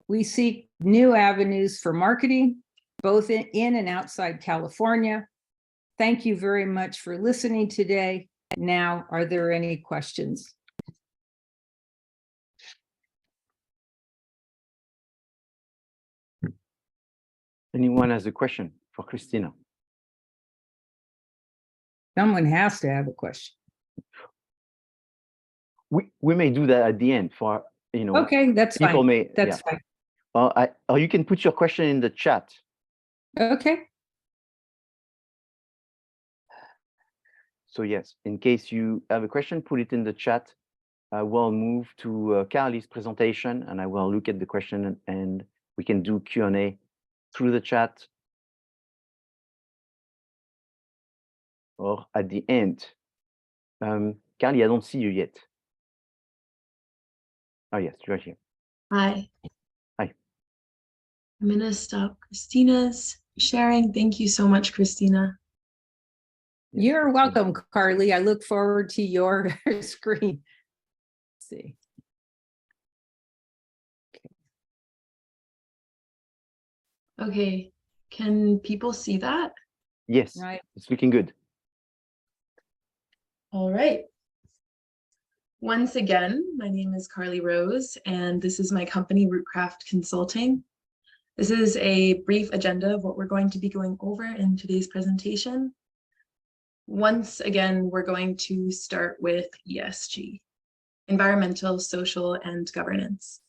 We seek new avenues for marketing, both in and outside California. Thank you very much for listening today. Now, are there any questions? Anyone has a question for Cristina? Someone has to have a question. We may do that at the end for, Okay, that's people fine. may, That's yeah. fine. Or you can put your question in the chat. Okay. So yes, in case you have a question, put it in the chat. I will move to Carly's presentation and I will look at the question and we can do Q&A through the chat or at the end. Carly, I don't see you yet. Oh yes, you're here. Hi. Hi. I'm going to stop Christina's sharing. Thank you so much, Cristina. You're welcome, Carly. I look forward to your screen. Let's see. Okay, can people see that? Yes, Right. it's looking good. All right. Once again, my name is Carly Rose, and this is my company, Rootcraft Consulting. This is a brief agenda of what we're going to be going over in today's presentation. Once again, we're going to start with ESG, environmental, social, and governance.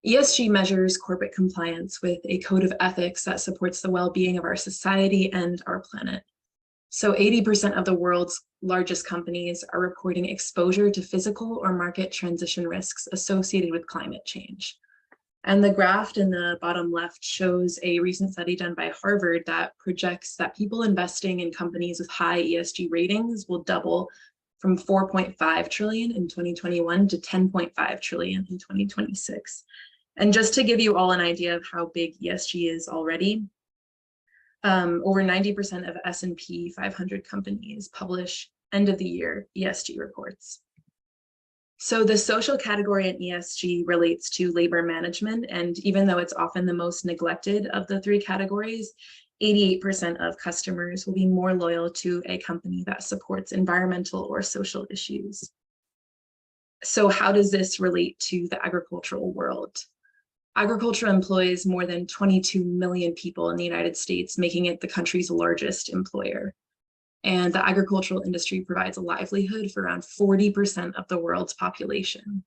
ESG measures corporate compliance with a code of ethics that supports the well-being of our society and our planet. So 80% of the world's largest companies are reporting exposure to physical or market transition risks associated with climate change. And the graph in the bottom left shows a recent study done by Harvard that projects that people investing in companies with high ESG ratings will double from 4.5 trillion in 2021 to 10.5 trillion in 2026. And just to give you all an idea of how big ESG is already, over 90% of S&P 500 companies publish end of the year ESG reports. So the social category in ESG relates to labor management, and even though it's often the most neglected of the three categories, 88% of customers will be more loyal to a company that supports environmental or social issues. So how does this relate to the agricultural world? Agriculture employs more than 22 million people in the United States, making it the country's largest employer. And the agricultural industry provides a livelihood for around 40% of the world's population.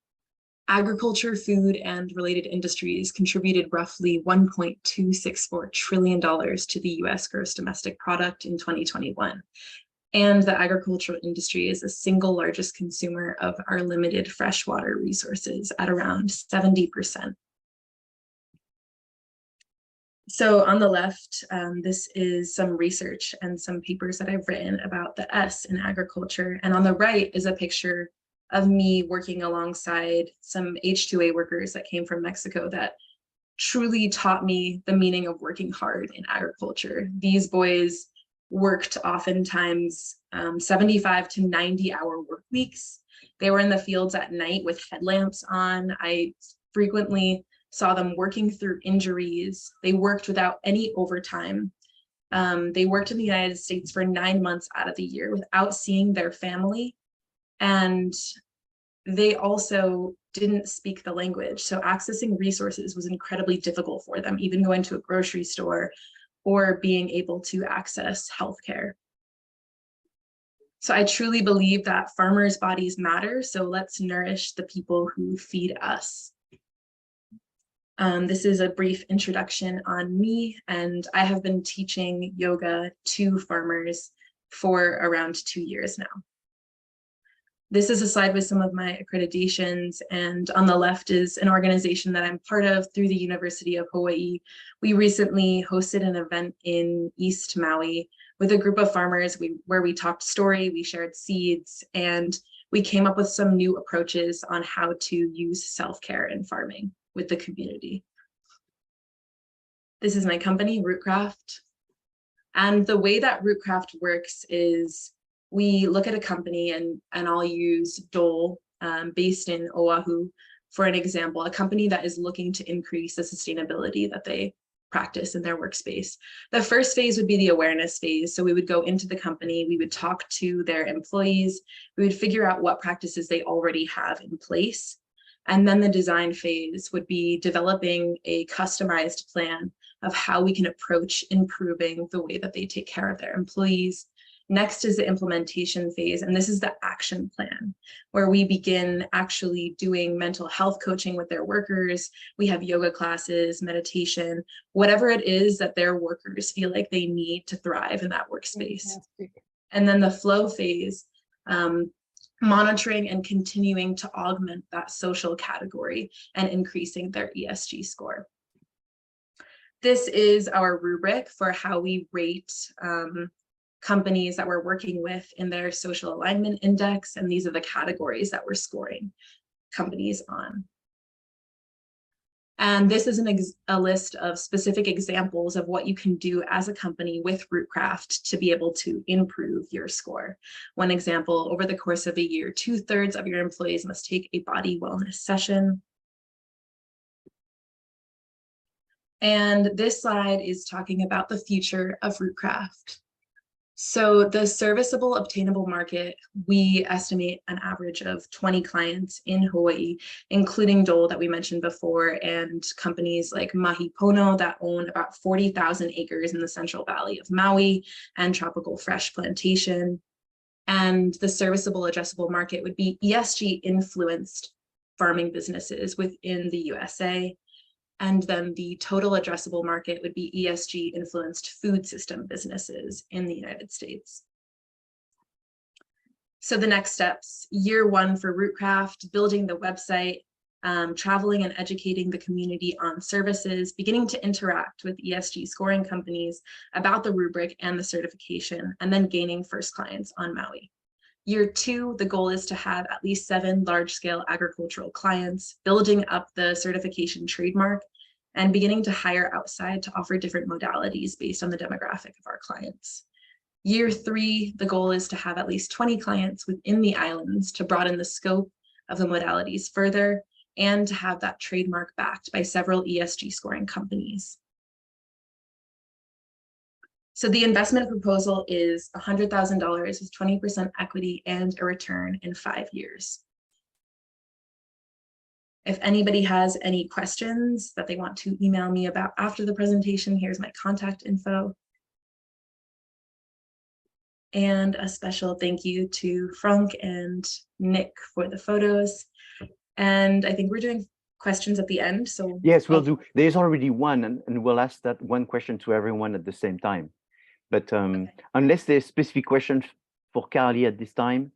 Agriculture, food, and related industries contributed roughly $1.264 trillion to the US gross domestic product in 2021. And the agricultural industry is the single largest consumer of our limited freshwater resources at around 70%. So on the left, this is some research and some papers that I've written about the S in agriculture. And on the right is a picture of me working alongside some H-2A workers that came from Mexico that truly taught me the meaning of working hard in agriculture. These boys worked oftentimes 75 to 90-hour work weeks. They were in the fields at night with headlamps on. I frequently saw them working through injuries. They worked without any overtime. They worked in the United States for 9 months out of the year without seeing their family. And they also didn't speak the language. So accessing resources was incredibly difficult for them, even going to a grocery store or being able to access healthcare. So I truly believe that farmers' bodies matter. So let's nourish the people who feed us. This is a brief introduction on me, and I have been teaching yoga to farmers for around 2 years now. This is a slide with some of my accreditations, and on the left is an organization that I'm part of through the University of Hawaii. We recently hosted an event in East Maui with a group of farmers where we talked story, we shared seeds, and we came up with some new approaches on how to use self-care in farming with the community. This is my company, Rootcraft. And the way that Rootcraft works is we look at a company, and I'll use Dole, based in Oahu, for an example, a company that is looking to increase the sustainability that they practice in their workspace. The first phase would be the awareness phase. So we would go into the company, we would talk to their employees, we would figure out what practices they already have in place. And then the design phase would be developing a customized plan of how we can approach improving the way that they take care of their employees. Next is the implementation phase, and this is the action plan, where we begin actually doing mental health coaching with their workers. We have yoga classes, meditation, whatever it is that their workers feel like they need to thrive in that workspace. Fantastic. And then the flow phase, monitoring and continuing to augment that social category and increasing their ESG score. This is our rubric for how we rate companies that we're working with in their social alignment index, and these are the categories that we're scoring companies on. And this is a list of specific examples of what you can do as a company with Rootcraft to be able to improve your score. One example, over the course of a year, 2/3 of your employees must take a body wellness session. And this slide is talking about the future of Rootcraft. So the serviceable obtainable market, we estimate an average of 20 clients in Hawaii, including Dole that we mentioned before, and companies like Mahi Pono that own about 40,000 acres in the Central Valley of Maui, and Tropical Fresh Plantation. And the serviceable addressable market would be ESG influenced farming businesses within the USA. And then the total addressable market would be ESG influenced food system businesses in the United States. So the next steps, year one for Rootcraft, building the website, traveling and educating the community on services, beginning to interact with ESG scoring companies about the rubric and the certification, and then gaining first clients on Maui. Year two, the goal is to have at least 7 large-scale agricultural clients, building up the certification trademark, and beginning to hire outside to offer different modalities based on the demographic of our clients. Year three, the goal is to have at least 20 clients within the islands to broaden the scope of the modalities further, and to have that trademark backed by several ESG scoring companies. So the investment proposal is $100,000 with 20% equity and a return in 5 years. If anybody has any questions that they want to email me about after the presentation, here's my contact info. And a special thank you to Frank and Nick for the photos. And I think we're doing questions at the end. So yes, we'll do. There's already one, and we'll ask that one question to everyone at the same time. But okay. Unless there's specific questions for Carly at this time,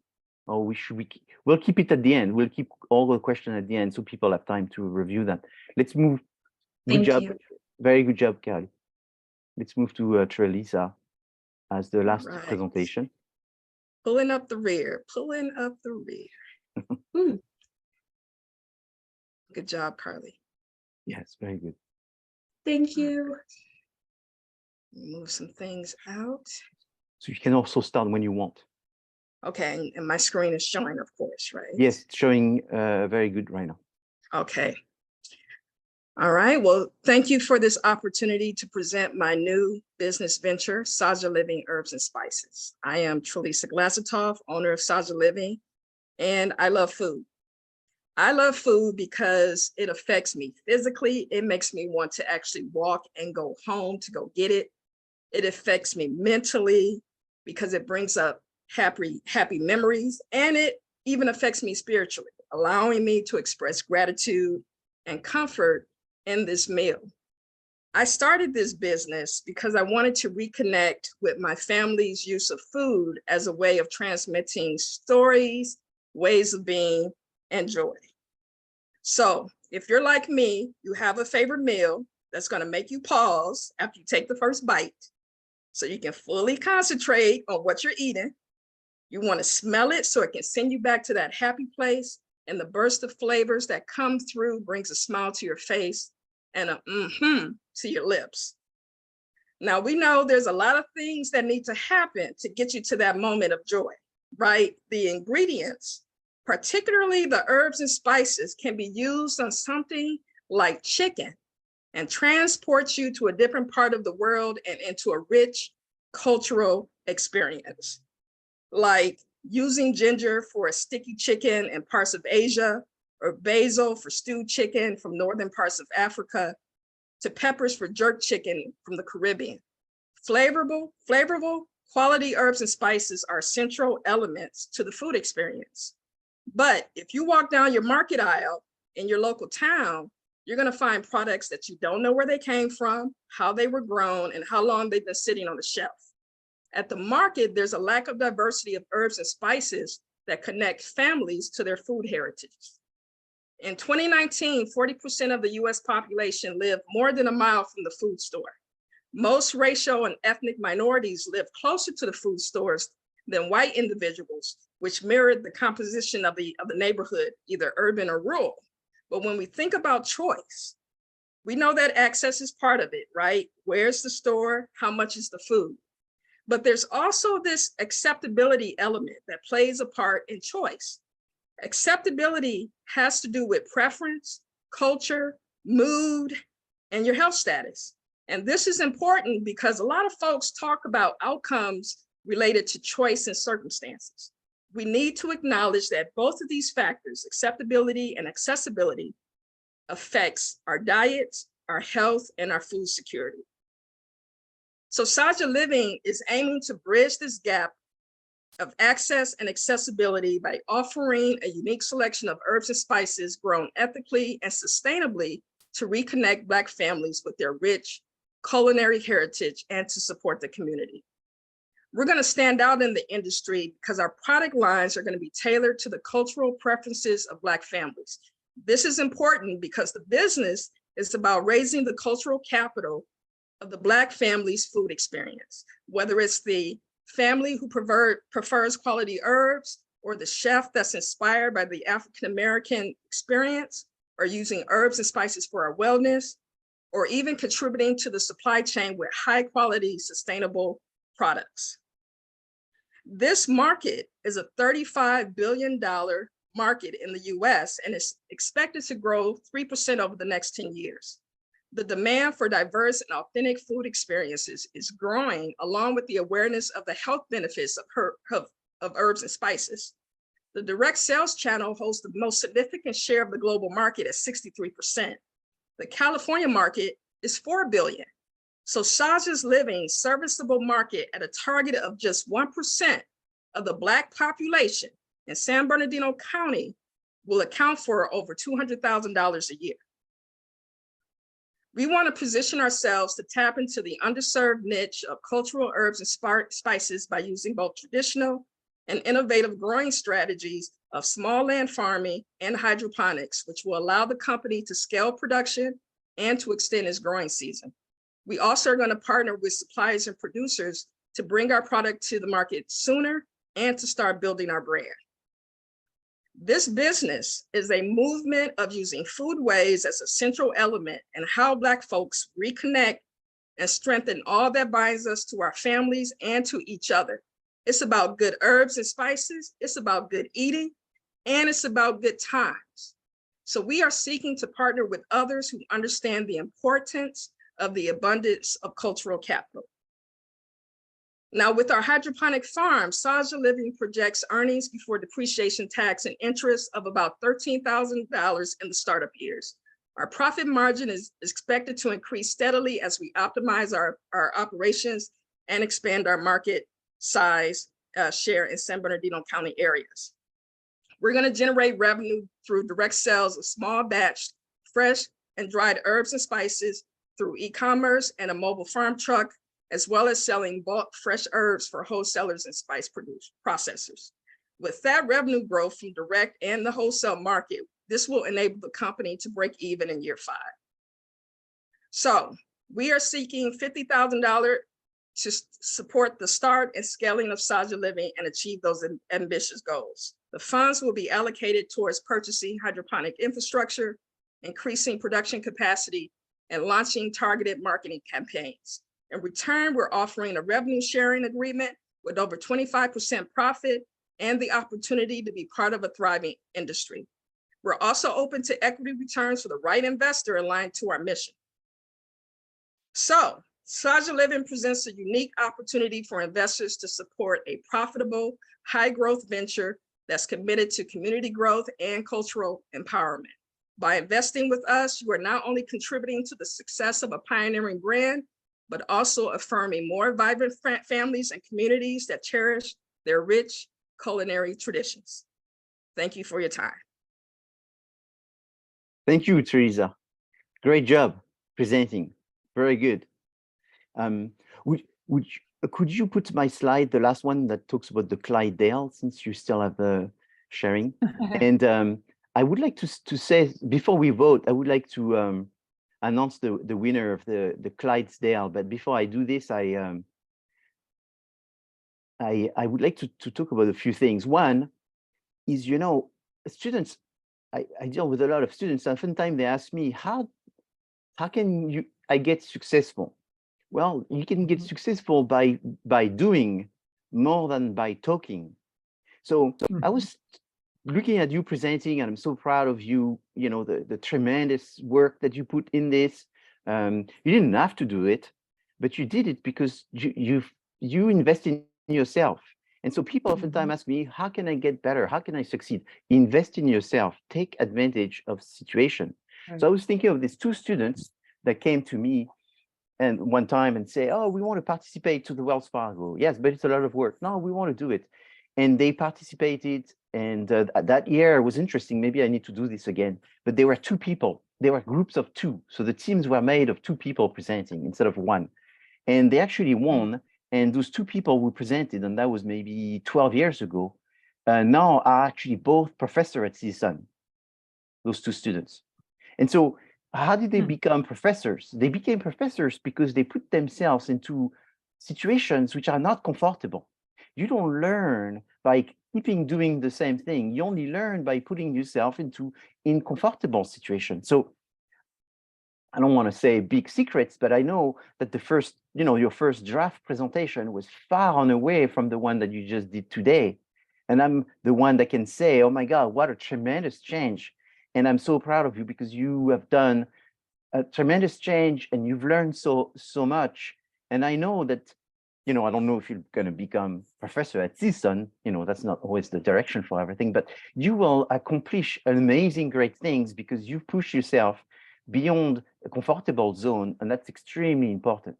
or we'll keep it at the end. We'll keep all the questions at the end so people have time to review that. Let's move. Good Thank job. you. Very good job, Carly. Let's move to Trelisa as the last Right. presentation. Pulling up the rear, pulling up the rear. Good job, Carly. Yes, very good. Thank you. Move some things out. So you can also start when you want. Okay, and my screen is showing, of course, right? Yes, it's showing very good right now. Okay. All right, well, thank you for this opportunity to present my new business venture, Jaja Living Herbs and Spices. I am Trelisa Glazatov, owner of Jaja Living, and I love food. I love food because it affects me physically. It makes me want to actually walk and go home to go get it. It affects me mentally because it brings up happy memories, and it even affects me spiritually, allowing me to express gratitude and comfort in this meal. I started this business because I wanted to reconnect with my family's use of food as a way of transmitting stories, ways of being, and joy. So if you're like me, you have a favorite meal that's going to make you pause after you take the first bite so you can fully concentrate on what you're eating. You want to smell it so it can send you back to that happy place, and the burst of flavors that come through brings a smile to your face and a to your lips. Now we know there's a lot of things that need to happen to get you to that moment of joy. right? The ingredients, particularly the herbs and spices, can be used on something like chicken and transport you to a different part of the world and into a rich cultural experience. Like using ginger for a sticky chicken in parts of Asia, or basil for stewed chicken from northern parts of Africa, to peppers for jerk chicken from the Caribbean. Flavorful, quality herbs and spices are central elements to the food experience. But if you walk down your market aisle in your local town, you're going to find products that you don't know where they came from, how they were grown, and how long they've been sitting on the shelf. At the market, there's a lack of diversity of herbs and spices that connect families to their food heritage. In 2019, 40% of the US population lived more than a mile from the food store. Most racial and ethnic minorities live closer to the food stores than white individuals, which mirrored the composition of the neighborhood, either urban or rural. But when we think about choice, we know that access is part of it, right? Where's the store? How much is the food? But there's also this acceptability element that plays a part in choice. Acceptability has to do with preference, culture, mood, and your health status. And this is important because a lot of folks talk about outcomes related to choice and circumstances. We need to acknowledge that both of these factors, acceptability and accessibility, affects our diets, our health, and our food security. So Jaja Living is aiming to bridge this gap of access and accessibility by offering a unique selection of herbs and spices grown ethically and sustainably to reconnect Black families with their rich culinary heritage and to support the community. We're going to stand out in the industry because our product lines are going to be tailored to the cultural preferences of Black families. This is important because the business is about raising the cultural capital of the Black family's food experience, whether it's the family who prefers quality herbs, or the chef that's inspired by the African-American experience, or using herbs and spices for our wellness, or even contributing to the supply chain with high quality, sustainable products. This market is a $35 billion market in the US and is expected to grow 3% over the next 10 years. The demand for diverse and authentic food experiences is growing, along with the awareness of the health benefits of herbs and spices. The direct sales channel holds the most significant share of the global market at 63%. The California market is $4 billion. So Jaja Living serviceable market at a target of just 1% of the Black population in San Bernardino County will account for over $200,000 a year. We want to position ourselves to tap into the underserved niche of cultural herbs and spices by using both traditional and innovative growing strategies of small land farming and hydroponics, which will allow the company to scale production and to extend its growing season. We also are going to partner with suppliers and producers to bring our product to the market sooner and to start building our brand. This business is a movement of using foodways as a central element in how Black folks reconnect and strengthen all that binds us to our families and to each other. It's about good herbs and spices, it's about good eating, and it's about good times. So we are seeking to partner with others who understand the importance of the abundance of cultural capital. Now, with our hydroponic farm, Jaja Living projects earnings before depreciation, tax, and interest of about $13,000 in the startup years. Our profit margin is expected to increase steadily as we optimize our operations and expand our market size share in San Bernardino County areas. We're going to generate revenue through direct sales of small batch, fresh and dried herbs and spices through e-commerce and a mobile farm truck, as well as selling bulk fresh herbs for wholesalers and spice processors. With that revenue growth from direct and the wholesale market, this will enable the company to break even in year 5. So we are seeking $50,000 to support the start and scaling of Jaja Living and achieve those ambitious goals. The funds will be allocated towards purchasing hydroponic infrastructure, increasing production capacity, and launching targeted marketing campaigns. In return, we're offering a revenue sharing agreement with over 25% profit and the opportunity to be part of a thriving industry. We're also open to equity returns for the right investor aligned to our mission. So, Jaja Living presents a unique opportunity for investors to support a profitable, high-growth venture that's committed to community growth and cultural empowerment. By investing with us, you are not only contributing to the success of a pioneering brand, but also affirming more vibrant families and communities that cherish their rich culinary traditions. Thank you for your time. Thank you, Trelisa. Great job presenting. Very good. Could you put my slide, the last one that talks about the Clydesdale, since you still have the sharing? And I would like to say, before we vote, I would like to announce the winner of the Clydesdale. But before I do this, I would like to talk about a few things. One is, you know, students, I deal with a lot of students. Oftentimes they ask me, how can I get successful? Well, you can get successful by doing more than by talking. So I was looking at you presenting, and I'm so proud of you, you know, the tremendous work that you put in this. You didn't have to do it, but you did it because you invest in yourself. And so people oftentimes ask me, how can I get better? How can I succeed? Invest in yourself, take advantage of situation. Right. So I was thinking of these two students that came to me and one time and say, oh, we want to participate to the Wells Fargo. Yes, but it's a lot of work. No, we want to do it. And they participated. And that year was interesting. Maybe I need to do this again. But there were two people. There were groups of two. So the teams were made of two people presenting instead of one. And they actually won. And those two people who presented, and that was maybe 12 years ago, now are actually both professors at CSUN, those two students. And so how did they become professors? They became professors because they put themselves into situations which are not comfortable. You don't learn by keeping doing the same thing. You only learn by putting yourself into uncomfortable situations. So I don't want to say big secrets, but I know that the first, you know, your first draft presentation was far and away from the one that you just did today. And I'm the one that can say, oh my God, what a tremendous change. And I'm so proud of you because you have done a tremendous change and you've learned so much. And I know that, you know, I don't know if you're going to become professor at CSUN, you know, that's not always the direction for everything, but you will accomplish amazing, great things because you push yourself beyond a comfortable zone, and that's extremely important.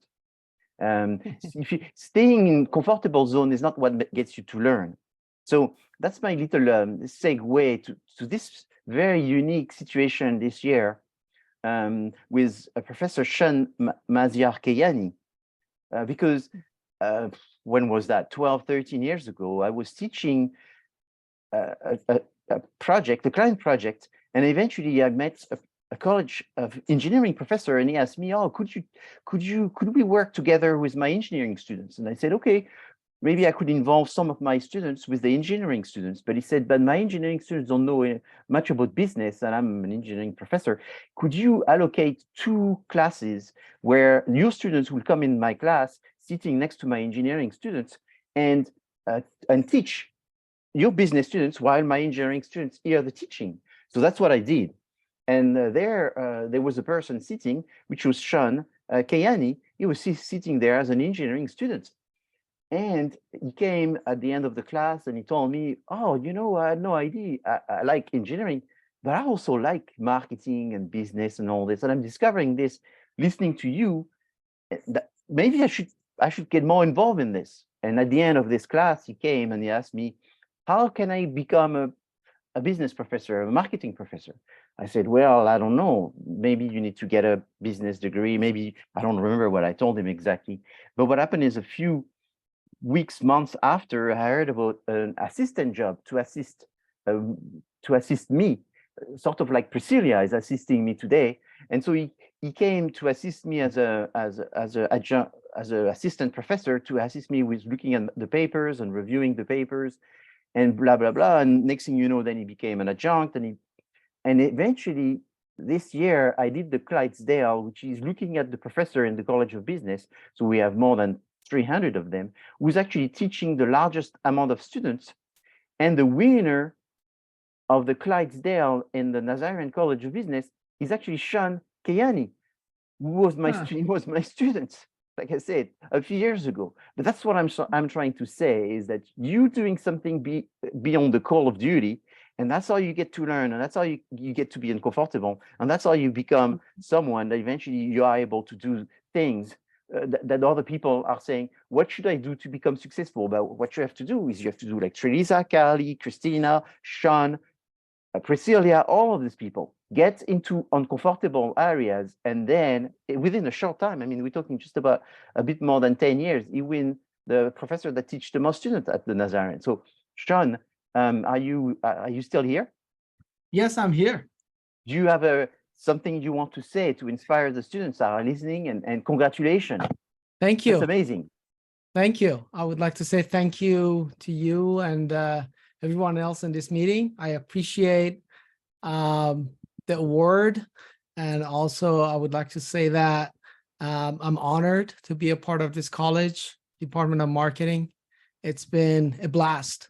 If you staying in comfortable zone is not what gets you to learn. So that's my little segue to this very unique situation this year with Professor Sean Maziar-Kayani, because when was that? 12, 13 years ago, I was teaching a project, a client project, and eventually I met a college of engineering professor, and he asked me, oh, could we work together with my engineering students? And I said, okay, maybe I could involve some of my students with the engineering students. But he said, but my engineering students don't know much about business, and I'm an engineering professor. Could you allocate 2 classes where your students will come in my class, sitting next to my engineering students, and teach your business students while my engineering students hear the teaching? So that's what I did. And there was a person sitting, which was Sean Kayani. He was sitting there as an engineering student. And he came at the end of the class and he told me, oh, you know, I had no idea. I like engineering, but I also like marketing and business and all this. And I'm discovering this, listening to you, that maybe I should get more involved in this. And at the end of this class, he came and he asked me, how can I become a business professor, a marketing professor? I said, well, I don't know. Maybe you need to get a business degree. Maybe, I don't remember what I told him exactly. But what happened is a few weeks, months after, I heard about an assistant job to assist me, sort of like Priscilla is assisting me today. And so he came to assist me as an assistant professor, to assist me with looking at the papers and reviewing the papers and blah, blah, blah. And next thing you know, then he became an adjunct, and eventually this year I did the Clydesdale, which is looking at the professor in the College of Business. So we have more than 300 of them, who's actually teaching the largest amount of students. And the winner of the Clydesdale in the Nazarian College of Business is actually Sean Kayani, who was my student, like I said, a few years ago. But that's what I'm trying to say, is that you doing something beyond the call of duty, and that's how you get to learn, and that's how you get to be uncomfortable, and that's how you become someone that eventually you are able to do things that other people are saying, what should I do to become successful? But what you have to do is you have to do like Trelisa, Carly, Cristina, Sean, Priscilla, all of these people get into uncomfortable areas, and then within a short time, I mean, we're talking just about a bit more than 10 years, you win the professor that teaches the most students at the Nazarian. So Sean, are you still here? Yes, I'm here. Do you have something you want to say to inspire the students that are listening, and congratulations? Thank you. That's amazing. Thank you. I would like to say thank you to you and everyone else in this meeting. I appreciate the award. And also I would like to say that I'm honored to be a part of this college, Department of Marketing. It's been a blast.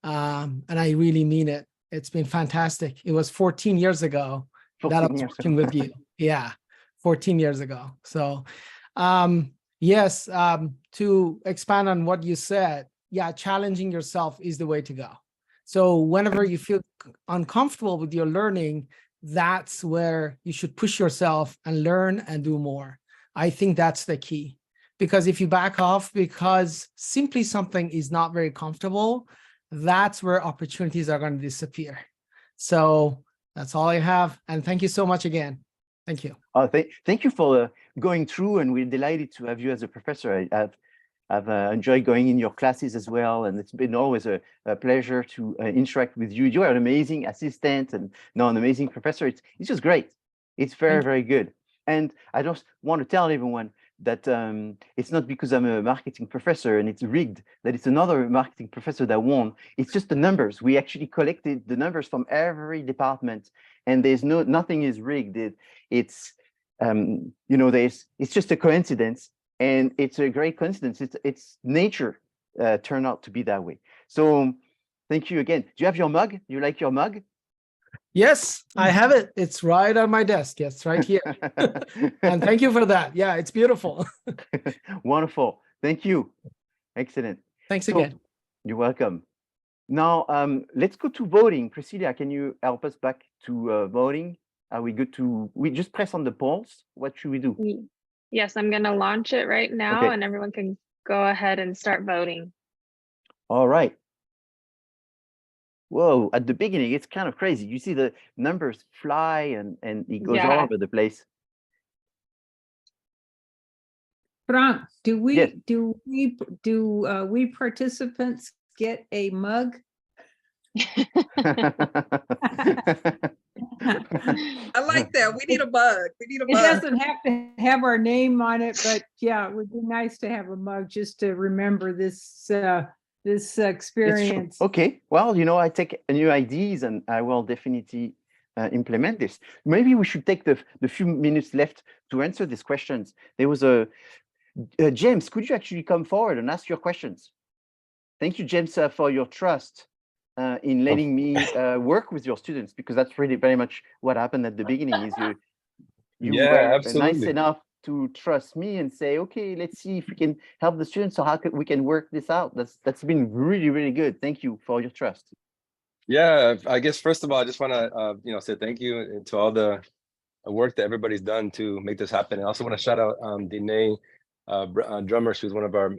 And I really mean it. It's been fantastic. It was 14 years ago that I was working with you. Yeah, 14 years ago. So yes, to expand on what you said, yeah, challenging yourself is the way to go. So whenever you feel uncomfortable with your learning, that's where you should push yourself and learn and do more. I think that's the key. Because if you back off because simply something is not very comfortable, that's where opportunities are going to disappear. So that's all I have. And thank you so much again. Thank you. Thank you for going through, and we're delighted to have you as a professor. I've enjoyed going in your classes as well, and it's been always a pleasure to interact with you. You are an amazing assistant and now an amazing professor. It's just great. It's very, very good. And I just want to tell everyone that it's not because I'm a marketing professor and it's rigged that it's another marketing professor that won. It's just the numbers. We actually collected the numbers from every department, and there's nothing is rigged. It's it's just a coincidence, and it's a great coincidence. It's nature turned out to be that way. So thank you again. Do you have your mug? You like your mug? Yes, I have it. It's right on my desk. Yes, right here. And thank you for that. Yeah, it's beautiful. Wonderful. Thank you. Excellent. Thanks again. You're welcome. Now, let's go to voting. Priscilla, can you help us back to voting? Are we good to, we just press on the polls? What should we do? Yes, I'm going to launch it right now, and everyone can go ahead and start voting. All right. Whoa, at the beginning, it's kind of crazy. You see the numbers fly and it goes all over the place. Frank, do we participants get a mug? I like that. We need a mug. We need a mug. It doesn't have to have our name on it, but yeah, it would be nice to have a mug just to remember this this experience. Okay, well, I take new ideas and I will definitely implement this. Maybe we should take the few minutes left to answer these questions. There was James, could you actually come forward and ask your questions? Thank you, James, for your trust in letting me work with your students, because that's really very much what happened at the beginning. Is you were nice enough to trust me and say, okay, let's see if we can help the students. So how we can work this out? That's been really, really good. Thank you for your trust. Yeah, I guess first of all, I just want to say thank you to all the work that everybody's done to make this happen. And I also want to shout out Dene Drummer. She was one of our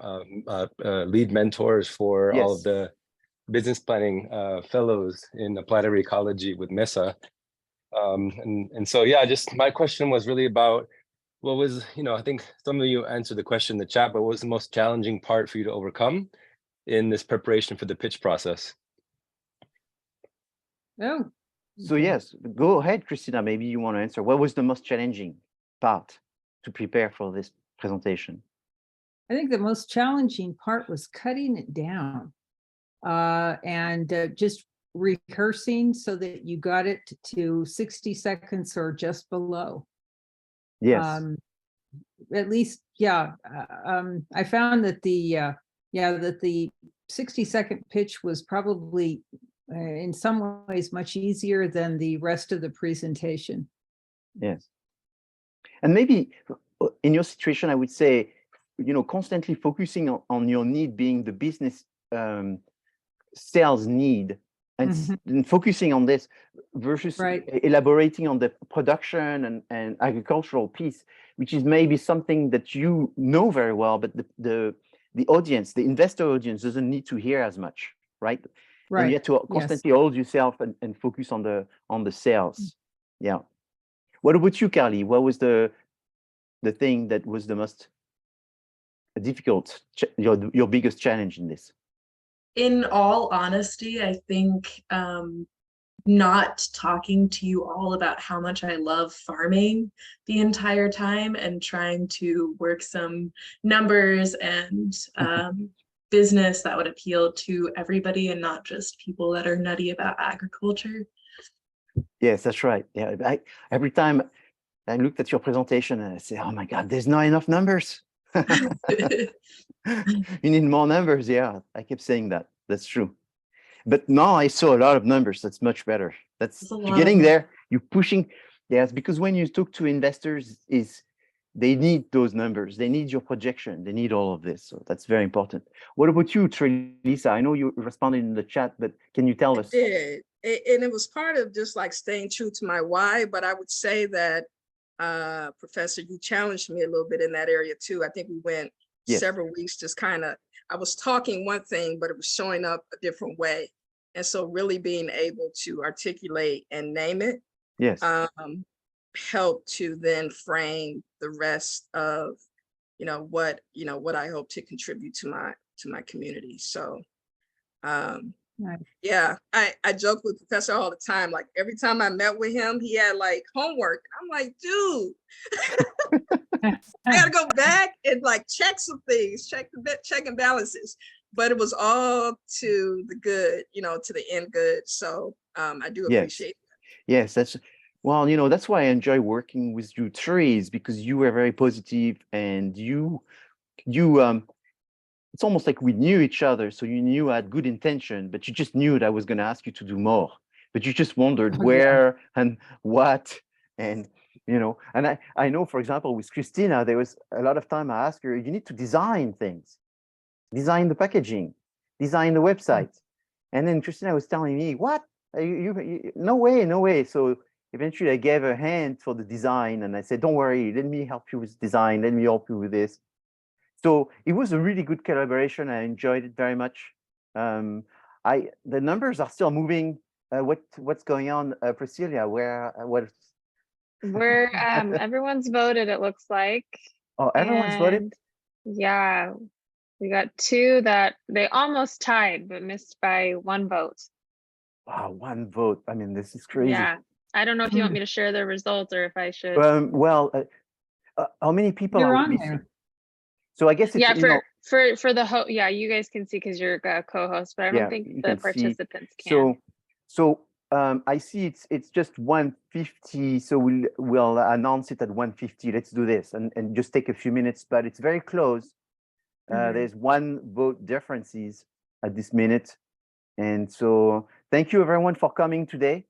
lead mentors for all of the business planning fellows in applied area ecology with MESA. And so, yeah, just my question was really about what was, I think some of you answered the question in the chat, but what was the most challenging part for you to overcome in this preparation for the pitch process? Oh. So yes, go ahead, Cristina. Maybe you want to answer. What was the most challenging part to prepare for this presentation? I think the most challenging part was cutting it down and just rehearsing so that you got it to 60 seconds or just below. Yes. At least, I found that the 60-second pitch was probably in some ways much easier than the rest of the presentation. Yes. And maybe in your situation, I would say, constantly focusing on your need being the business sales need and focusing on this versus elaborating on the production and agricultural piece, which is maybe something that you know very well, but the audience, the investor audience doesn't need to hear as much, right? And you have to constantly hold yourself and focus on the sales. Yeah. What about you, Carly? What was the thing that was the most difficult, your biggest challenge in this? In all honesty, I think not talking to you all about how much I love farming the entire time and trying to work some numbers and business that would appeal to everybody and not just people that are nutty about agriculture. Yes, that's right. Yeah, every time I looked at your presentation and I say, oh my God, there's not enough numbers. You need more numbers. Yeah, I kept saying that. That's true. But now I saw a lot of numbers. That's much better. You're getting there. You're pushing. Yes, because when you talk to investors, they need those numbers. They need your projection. They need all of this. So that's very important. What about you, Trelisa? I know you responded in the chat, but can you tell us? I did. And it was part of just like staying true to my why. But I would say that, Professor, you challenged me a little bit in that area too. I think we went several weeks just kind of, I was talking one thing, but it was showing up a different way. And so really being able to articulate and name it helped to then frame the rest of, what I hope to contribute to my community. So yeah, I joke with Professor all the time. Like every time I met with him, he had like homework. I'm like, dude, I gotta go back and like check some things, check and balances. But it was all to the good, to the end good. So I do appreciate that. Yes, that's why I enjoy working with you three, because you were very positive and you it's almost like we knew each other. So you knew I had good intention, but you just knew that I was going to ask you to do more, but you just wondered where and what. And, and I know, for example, with Cristina, there was a lot of time I asked her, you need to design things, design the packaging, design the website. And then Cristina was telling me, what? You no way. So eventually I gave her a hand for the design and I said, don't worry, let me help you with design. Let me help you with this. So it was a really good collaboration. I enjoyed it very much. The numbers are still moving. What's going on, Priscilla? We're everyone's voted, it looks like. Oh, everyone's voted? Yeah, we got two that they almost tied, but missed by one vote. Wow, one vote. I mean, this is crazy. Yeah, I don't know if you want me to share the results or if I should. How many people You're are on missing? there. So I guess it's, for the host, you guys can see because you're a co-host, but I don't think the participants can. So I see it's just 150. So we'll announce it at 150. Let's do this and just take a few minutes, but it's very close. There's one vote differences at this minute. And so thank you everyone for coming today.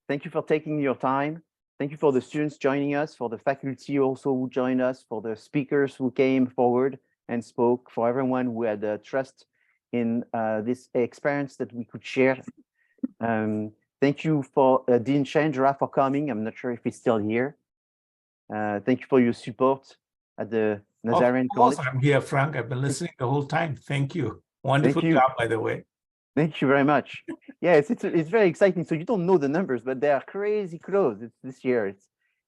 Thank you for taking your time. Thank you for the students joining us, for the faculty also who joined us, for the speakers who came forward and spoke, for everyone who had trust in this experience that we could share. Thank you for Dean Chandra for coming. I'm not sure if he's still here. Thank you for your support at the Nazarene College. I'm here, Frank. I've been listening the whole time. Thank you. Wonderful job, by the way. Thank you very much. Yeah, it's very exciting. So you don't know the numbers, but they are crazy close. It's this year.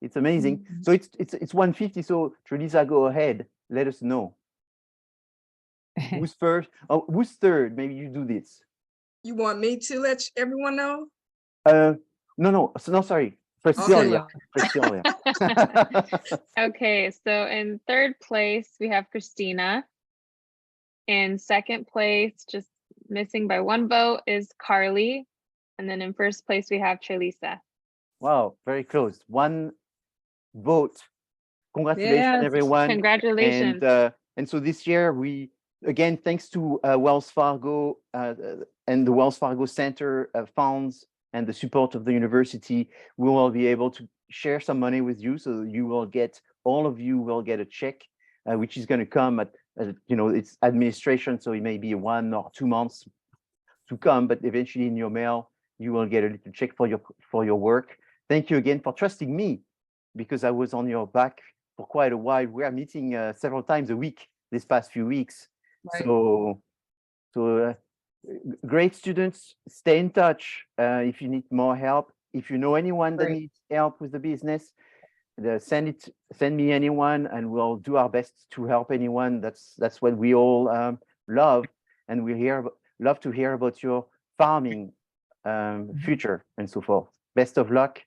It's amazing. So it's 150. So Trelisa, go ahead. Let us know. Who's first? Oh, who's third? Maybe you do this. You want me to let everyone know? No, sorry. Priscilla. Priscilla. Okay, so in third place we have Cristina. In second place, just missing by one vote, is Carly. And then in first place we have Trelisa. Wow, very close. One vote. Congratulations, everyone. Congratulations. And so this year we again, thanks to Wells Fargo and the Wells Fargo Center funds and the support of the university, we will be able to share some money with you. So you will get, all of you will get a check, which is going to come at, it's administration. So it may be 1 or 2 months to come, but eventually in your mail, you will get a little check for your work. Thank you again for trusting me, because I was on your back for quite a while. We are meeting several times a week this past few weeks. Right. So great students, stay in touch if you need more help. If you know anyone that needs help with the business, send me anyone, and we'll do our best to help anyone. That's what we all love, and we love to hear about your farming future and so forth. Best of luck,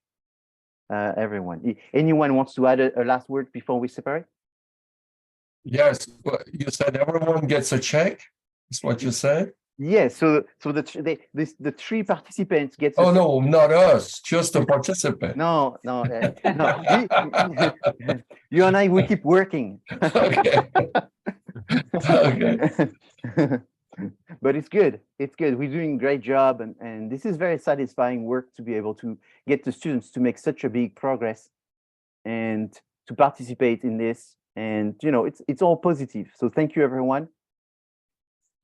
everyone. Anyone wants to add a last word before we separate? Yes, but you said everyone gets a check. That's what you said. Yes. So the 3 participants get. Oh no, not us. Just the participant. No. You and I, we keep working. Okay. Okay. But it's good. It's good. We're doing a great job, and this is very satisfying work to be able to get the students to make such a big progress and to participate in this. And it's all positive. So thank you everyone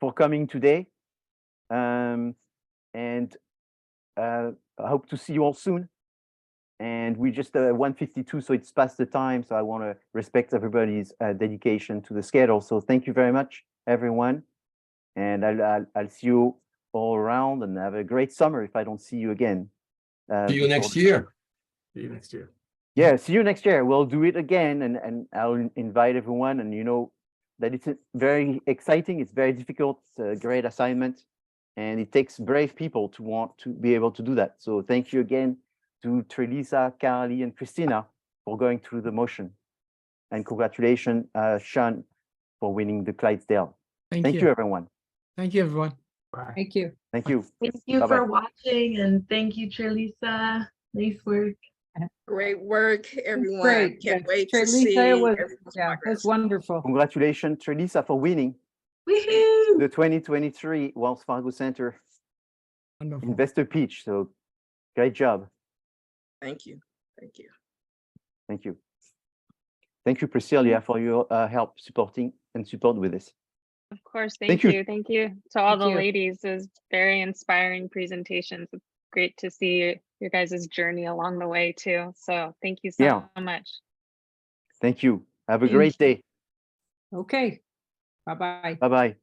for coming today. And I hope to see you all soon. And we just 1:52, so it's past the time. So I want to respect everybody's dedication to the schedule. So thank you very much, everyone. And I'll see you all around, and have a great summer if I don't see you again. See you next year. See you next year. Yeah, see you next year. We'll do it again, and I'll invite everyone. And that it's very exciting. It's very difficult. It's a great assignment, and it takes brave people to want to be able to do that. So thank you again to Trelisa, Carly, and Cristina for going through the motion. And congratulations, Sean, for winning the Clydesdale. Thank you, everyone. Thank you, everyone. Bye. Thank you. Thank you. Thank you Bye-bye. for watching, and thank you, Trelisa. Nice work. Great work, everyone. Great. Can't Yes. wait to Trelisa, see everyone's that's progress. wonderful. Congratulations, Trelisa, for winning Woohoo! the 2023 Wells Fargo Center Wonderful. Investor Pitch. So great job. Thank you. Thank you. Thank you. Thank you, Priscilla, for your help support with this. Of course, Thank thank you. you. Thank you to all Thank the you. ladies. It was very inspiring presentations. It's great to see your guys' journey along the way too. So thank you so much. Thank you. Have a Thank great day. Okay. Bye-bye. Bye-bye.